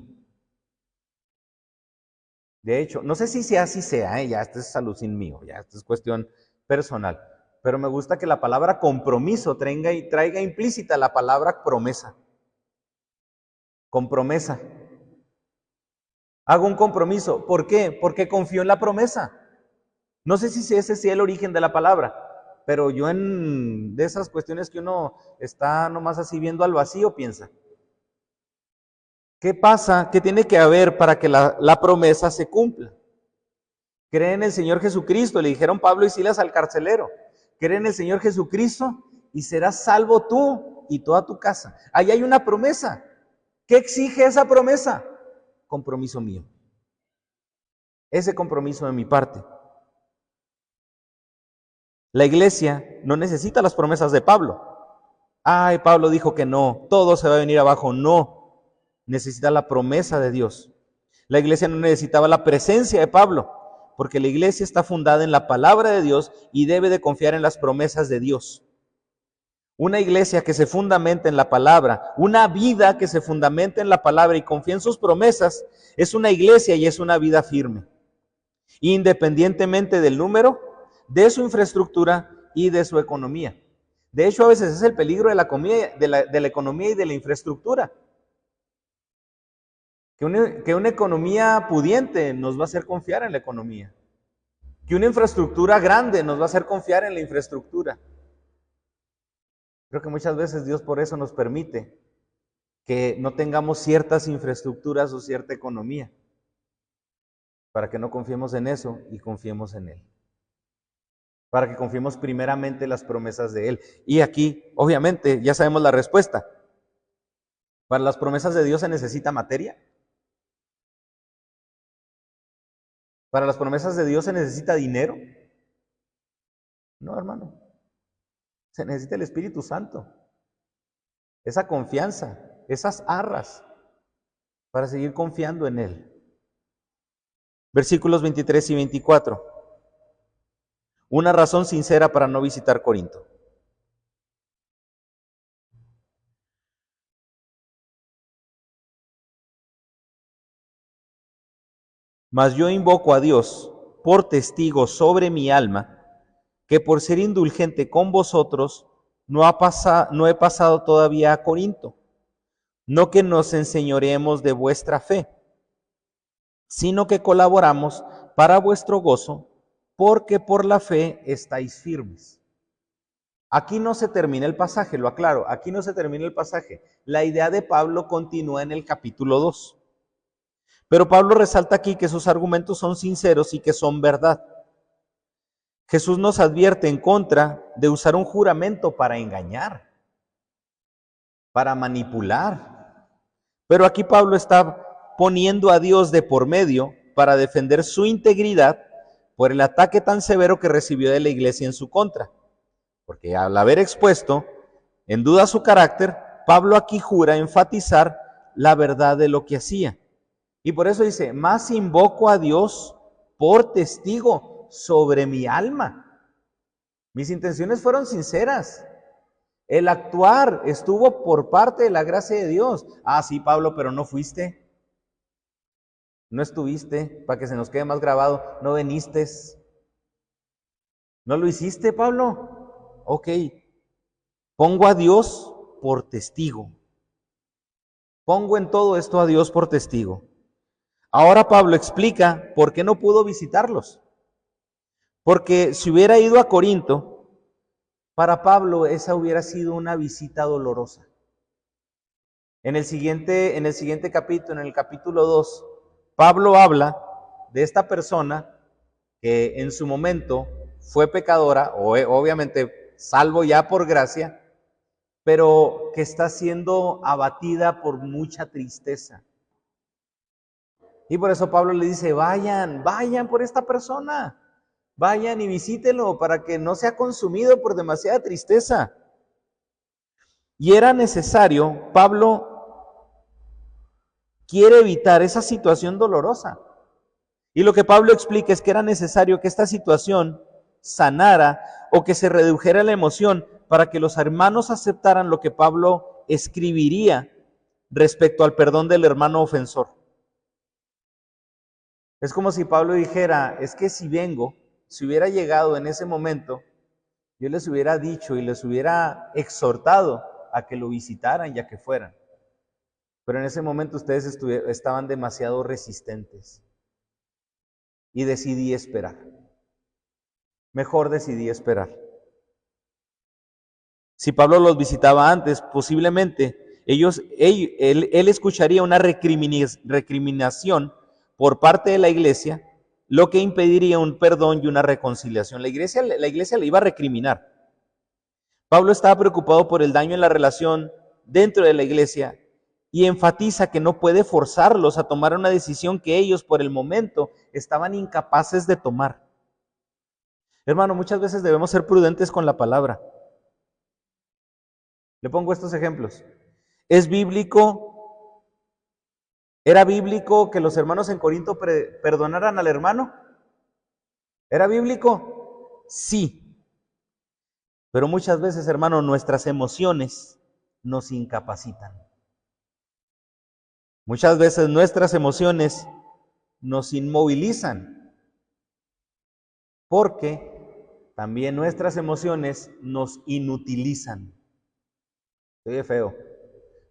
De hecho, no sé si así sea, ya esto es alucín mío, ya esto es cuestión personal. Pero me gusta que la palabra compromiso traiga implícita la palabra promesa. Compromesa. Hago un compromiso. ¿Por qué? Porque confío en la promesa. No sé si ese sea el origen de la palabra, pero yo de esas cuestiones que uno está nomás así viendo al vacío, piensa. ¿Qué pasa? ¿Qué tiene que haber para que la promesa se cumpla? Cree en el Señor Jesucristo, le dijeron Pablo y Silas al carcelero. Cree en el Señor Jesucristo y serás salvo tú y toda tu casa. Ahí hay una promesa. ¿Qué exige esa promesa? Compromiso mío. Ese compromiso de mi parte. La iglesia no necesita las promesas de Pablo. Ay, Pablo dijo que no, todo se va a venir abajo. No, necesita la promesa de Dios. La iglesia no necesitaba la presencia de Pablo, porque la iglesia está fundada en la palabra de Dios y debe de confiar en las promesas de Dios. Una iglesia que se fundamenta en la palabra, una vida que se fundamenta en la palabra y confía en sus promesas, es una iglesia y es una vida firme, independientemente del número, de su infraestructura y de su economía. De hecho, a veces es el peligro de la economía y de la infraestructura. Que una economía pudiente nos va a hacer confiar en la economía. Que una infraestructura grande nos va a hacer confiar en la infraestructura. Creo que muchas veces Dios por eso nos permite que no tengamos ciertas infraestructuras o cierta economía, para que no confiemos en eso y confiemos en Él. Para que confiemos primeramente en las promesas de Él. Y aquí, obviamente, ya sabemos la respuesta. ¿Para las promesas de Dios se necesita materia? ¿Para las promesas de Dios se necesita dinero? No, hermano. Se necesita el Espíritu Santo. Esa confianza, esas arras, para seguir confiando en Él. Versículos 23 y 24. Una razón sincera para no visitar Corinto. Mas yo invoco a Dios por testigo sobre mi alma, que por ser indulgente con vosotros, no he pasado todavía a Corinto, no que nos enseñoremos de vuestra fe, sino que colaboramos para vuestro gozo, porque por la fe estáis firmes. Aquí no se termina el pasaje, lo aclaro, aquí no se termina el pasaje. La idea de Pablo continúa en el capítulo 2. Pero Pablo resalta aquí que sus argumentos son sinceros y que son verdad. Jesús nos advierte en contra de usar un juramento para engañar, para manipular. Pero aquí Pablo está poniendo a Dios de por medio para defender su integridad por el ataque tan severo que recibió de la iglesia en su contra. Porque al haber expuesto en duda su carácter, Pablo aquí jura enfatizar la verdad de lo que hacía. Y por eso dice, más invoco a Dios por testigo sobre mi alma. Mis intenciones fueron sinceras. El actuar estuvo por parte de la gracia de Dios. Ah, sí, Pablo, pero no fuiste. No estuviste, para que se nos quede más grabado. No viniste. ¿No lo hiciste, Pablo? Ok. Pongo a Dios por testigo. Pongo en todo esto a Dios por testigo. Ahora Pablo explica por qué no pudo visitarlos. Porque si hubiera ido a Corinto, para Pablo esa hubiera sido una visita dolorosa. En el siguiente capítulo, en el capítulo 2, Pablo habla de esta persona que en su momento fue pecadora, o obviamente salvo ya por gracia, pero que está siendo abatida por mucha tristeza. Y por eso Pablo le dice, vayan por esta persona, vayan y visítenlo para que no sea consumido por demasiada tristeza. Y era necesario, Pablo quiere evitar esa situación dolorosa. Y lo que Pablo explica es que era necesario que esta situación sanara o que se redujera la emoción para que los hermanos aceptaran lo que Pablo escribiría respecto al perdón del hermano ofensor. Es como si Pablo dijera, es que si hubiera llegado en ese momento, yo les hubiera dicho y les hubiera exhortado a que lo visitaran y a que fueran. Pero en ese momento ustedes estaban demasiado resistentes. Y decidí esperar. Mejor decidí esperar. Si Pablo los visitaba antes, posiblemente él escucharía una recriminación por parte de la iglesia, lo que impediría un perdón y una reconciliación. La iglesia le iba a recriminar. Pablo estaba preocupado por el daño en la relación dentro de la iglesia y enfatiza que no puede forzarlos a tomar una decisión que ellos por el momento estaban incapaces de tomar. Hermano, muchas veces debemos ser prudentes con la palabra. Le pongo estos ejemplos. ¿Es bíblico? ¿Era bíblico que los hermanos en Corinto perdonaran al hermano? ¿Era bíblico? Sí. Pero muchas veces, hermano, nuestras emociones nos incapacitan. Muchas veces nuestras emociones nos inmovilizan, porque también nuestras emociones nos inutilizan. Se oye feo,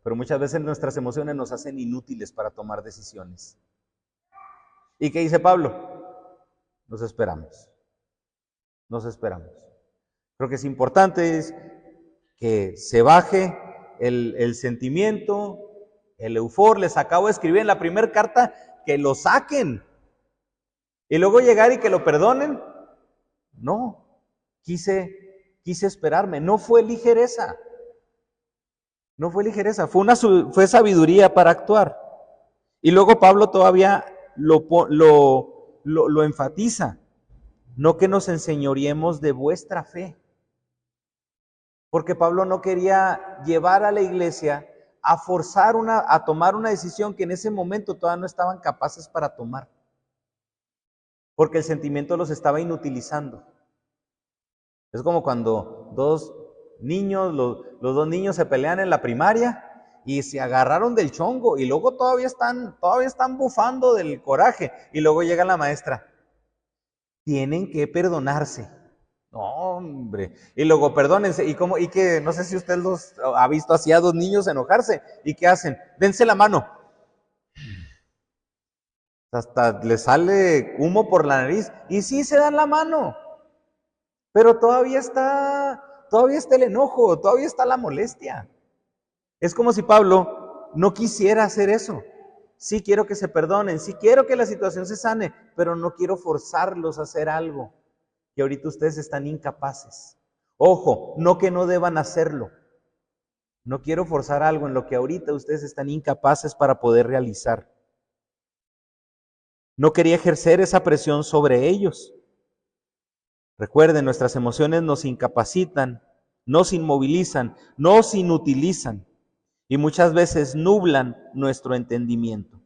pero muchas veces nuestras emociones nos hacen inútiles para tomar decisiones. ¿Y qué dice Pablo? Nos esperamos. Nos esperamos. Creo que es importante que se baje el sentimiento, el eufor. Les acabo de escribir en la primera carta que lo saquen. Y luego llegar y que lo perdonen. No, quise esperarme. No fue ligereza. No fue ligereza, fue sabiduría para actuar. Y luego Pablo todavía lo enfatiza. No que nos enseñoreemos de vuestra fe. Porque Pablo no quería llevar a la iglesia a forzar a tomar una decisión que en ese momento todavía no estaban capaces para tomar. Porque el sentimiento los estaba inutilizando. Es como cuando los dos niños se pelean en la primaria y se agarraron del chongo y luego todavía están bufando del coraje. Y luego llega la maestra. Tienen que perdonarse. No, hombre. Y luego perdónense. Y que no sé si usted los ha visto así a dos niños enojarse. ¿Y qué hacen? Dense la mano. Hasta les sale humo por la nariz. Y sí se dan la mano. Pero todavía está el enojo, todavía está la molestia. Es como si Pablo no quisiera hacer eso. Sí quiero que se perdonen, sí quiero que la situación se sane, pero no quiero forzarlos a hacer algo que ahorita ustedes están incapaces. Ojo, no que no deban hacerlo. No quiero forzar algo en lo que ahorita ustedes están incapaces para poder realizar. No quería ejercer esa presión sobre ellos. Recuerden, nuestras emociones nos incapacitan, nos inmovilizan, nos inutilizan y muchas veces nublan nuestro entendimiento.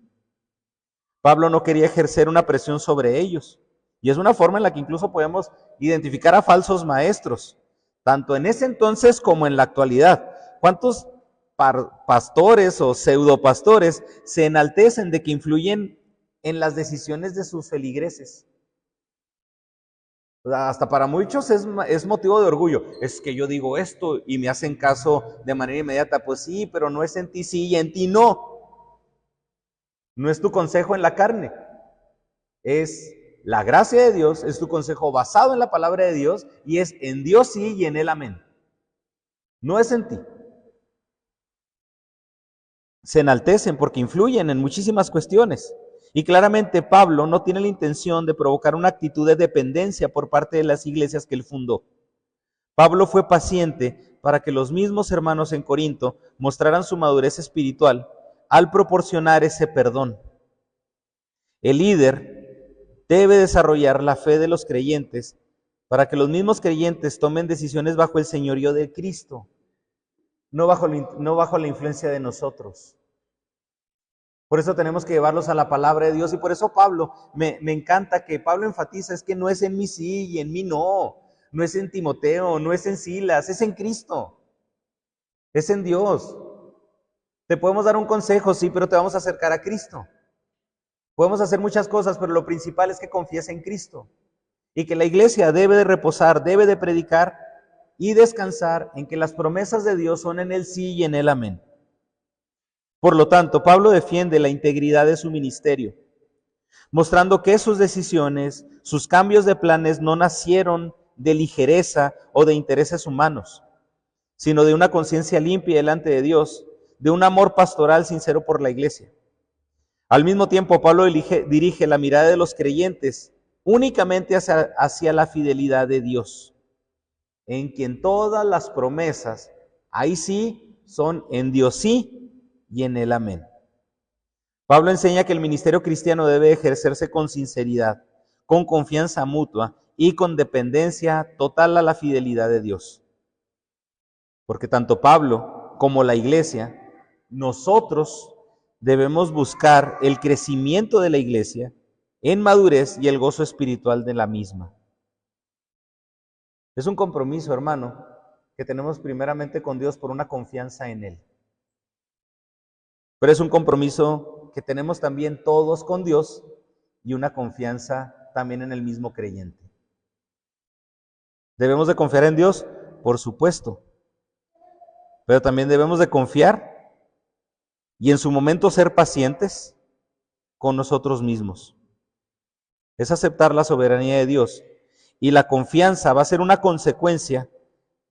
Pablo no quería ejercer una presión sobre ellos y es una forma en la que incluso podemos identificar a falsos maestros, tanto en ese entonces como en la actualidad. ¿Cuántos pastores o pseudopastores se enaltecen de que influyen en las decisiones de sus feligreses? Hasta para muchos es motivo de orgullo. Es que yo digo esto y me hacen caso de manera inmediata. Pues sí, pero no es en ti sí y en ti no. No es tu consejo en la carne. Es la gracia de Dios, es tu consejo basado en la palabra de Dios y es en Dios sí y en Él amén. No es en ti. Se enaltecen porque influyen en muchísimas cuestiones. Y claramente Pablo no tiene la intención de provocar una actitud de dependencia por parte de las iglesias que él fundó. Pablo fue paciente para que los mismos hermanos en Corinto mostraran su madurez espiritual al proporcionar ese perdón. El líder debe desarrollar la fe de los creyentes para que los mismos creyentes tomen decisiones bajo el señorío de Cristo, no bajo la influencia de nosotros. Por eso tenemos que llevarlos a la palabra de Dios y por eso Pablo, me encanta que Pablo enfatiza, es que no es en mí sí y en mí no, no es en Timoteo, no es en Silas, es en Cristo, es en Dios. Te podemos dar un consejo, sí, pero te vamos a acercar a Cristo. Podemos hacer muchas cosas, pero lo principal es que confíes en Cristo y que la iglesia debe de reposar, debe de predicar y descansar en que las promesas de Dios son en el sí y en el amén. Por lo tanto, Pablo defiende la integridad de su ministerio, mostrando que sus decisiones, sus cambios de planes no nacieron de ligereza o de intereses humanos, sino de una conciencia limpia delante de Dios, de un amor pastoral sincero por la iglesia. Al mismo tiempo, Pablo dirige la mirada de los creyentes únicamente hacia la fidelidad de Dios, en quien todas las promesas, ahí sí, son en Dios sí y en el amén. Pablo enseña que el ministerio cristiano debe ejercerse con sinceridad, con confianza mutua y con dependencia total a la fidelidad de Dios. Porque tanto Pablo como la iglesia, nosotros debemos buscar el crecimiento de la iglesia en madurez y el gozo espiritual de la misma. Es un compromiso, hermano, que tenemos primeramente con Dios por una confianza en Él. Pero es un compromiso que tenemos también todos con Dios y una confianza también en el mismo creyente. ¿Debemos de confiar en Dios? Por supuesto. Pero también debemos de confiar y en su momento ser pacientes con nosotros mismos. Es aceptar la soberanía de Dios y la confianza va a ser una consecuencia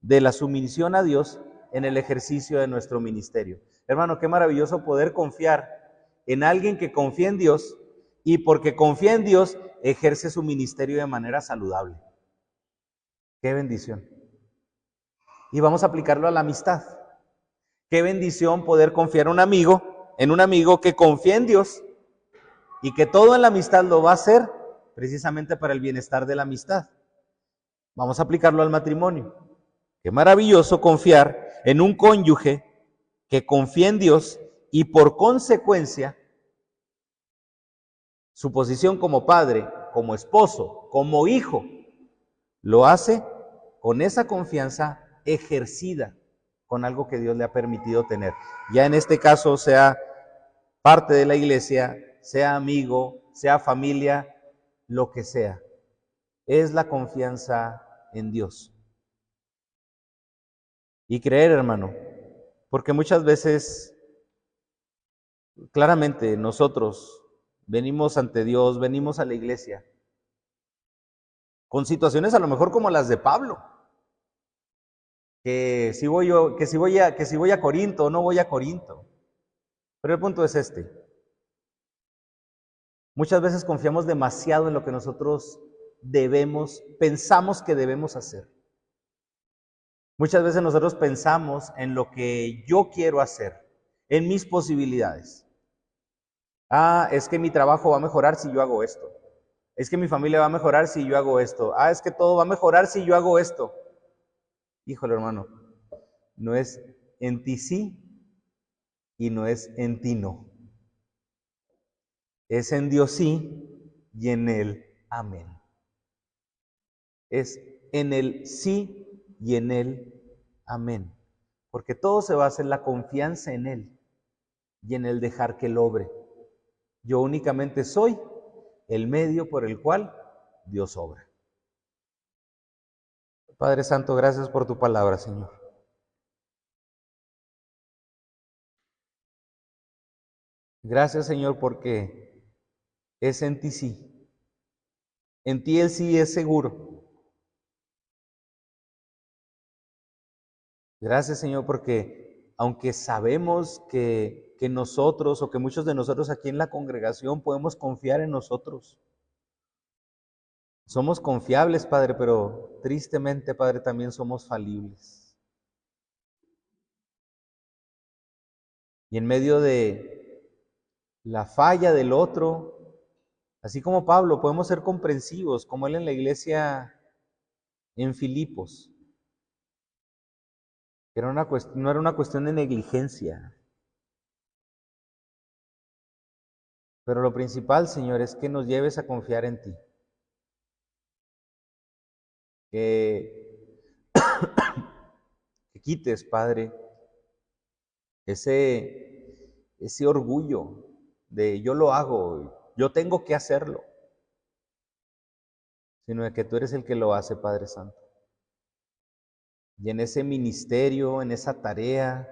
de la sumisión a Dios en el ejercicio de nuestro ministerio. Hermano, qué maravilloso poder confiar en alguien que confía en Dios y porque confía en Dios ejerce su ministerio de manera saludable. Qué bendición. Y vamos a aplicarlo a la amistad. Qué bendición poder confiar en un amigo que confía en Dios y que todo en la amistad lo va a hacer precisamente para el bienestar de la amistad. Vamos a aplicarlo al matrimonio. Qué maravilloso confiar en un cónyuge que confía en Dios y por consecuencia su posición como padre, como esposo, como hijo, lo hace con esa confianza ejercida con algo que Dios le ha permitido tener. Ya en este caso sea parte de la iglesia, sea amigo, sea familia, lo que sea. Es la confianza en Dios. Y creer, hermano, porque muchas veces, claramente, nosotros venimos ante Dios, venimos a la iglesia, con situaciones a lo mejor como las de Pablo, que si voy a Corinto o no voy a Corinto. Pero el punto es este. Muchas veces confiamos demasiado en lo que nosotros pensamos que debemos hacer. Muchas veces nosotros pensamos en lo que yo quiero hacer, en mis posibilidades. Es que mi trabajo va a mejorar si yo hago esto. Es que mi familia va a mejorar si yo hago esto. Es que todo va a mejorar si yo hago esto. Híjole, hermano, no es en ti sí y no es en ti no. Es en Dios sí y en Él amén. Es en el sí y en Él amén. Porque todo se basa en la confianza en Él y en el dejar que Él obre. Yo únicamente soy el medio por el cual Dios obra. Padre Santo, gracias por tu palabra, Señor. Gracias, Señor, porque es en ti sí. En ti el sí es seguro. Gracias, Señor, porque aunque sabemos que nosotros o que muchos de nosotros aquí en la congregación podemos confiar en nosotros. Somos confiables, Padre, pero tristemente, Padre, también somos falibles. Y en medio de la falla del otro, así como Pablo, podemos ser comprensivos, como él en la iglesia en Filipos. No era una cuestión de negligencia. Pero lo principal, Señor, es que nos lleves a confiar en ti. Que, que quites, Padre, ese orgullo de yo lo hago, yo tengo que hacerlo, sino de que tú eres el que lo hace, Padre Santo. Y en ese ministerio, en esa tarea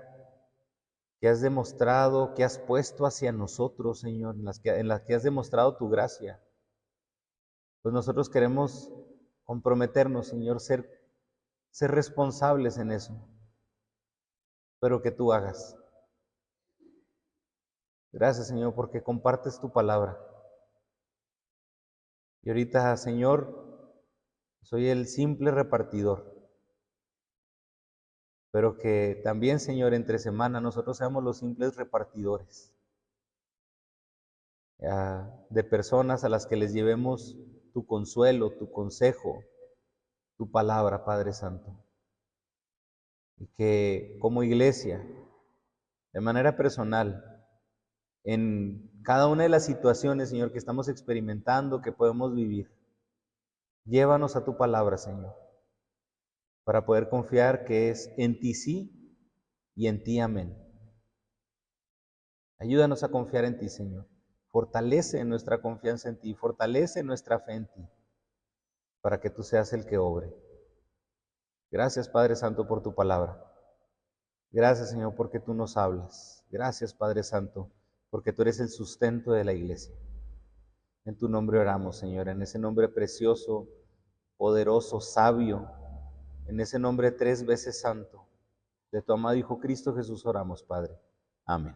que has demostrado, que has puesto hacia nosotros, Señor, en las que has demostrado tu gracia, pues nosotros queremos comprometernos, Señor, ser responsables en eso, pero que tú hagas. Gracias, Señor, porque compartes tu palabra. Y ahorita, Señor, soy el simple repartidor. pero que también, Señor, entre semana nosotros seamos los simples repartidores de personas a las que les llevemos tu consuelo, tu consejo, tu palabra, Padre Santo. Y que como iglesia, de manera personal, en cada una de las situaciones, Señor, que estamos experimentando, que podemos vivir, llévanos a tu palabra, Señor, para poder confiar que es en ti sí y en ti amén. Ayúdanos a confiar en ti, Señor. Fortalece nuestra confianza en ti, fortalece nuestra fe en ti, para que tú seas el que obre. Gracias, Padre Santo, por tu palabra. Gracias, Señor, porque tú nos hablas. Gracias, Padre Santo, porque tú eres el sustento de la iglesia. En tu nombre oramos, Señor, en ese nombre precioso, poderoso, sabio, en ese nombre 3 veces santo, de tu amado Hijo Cristo Jesús oramos, Padre. Amén.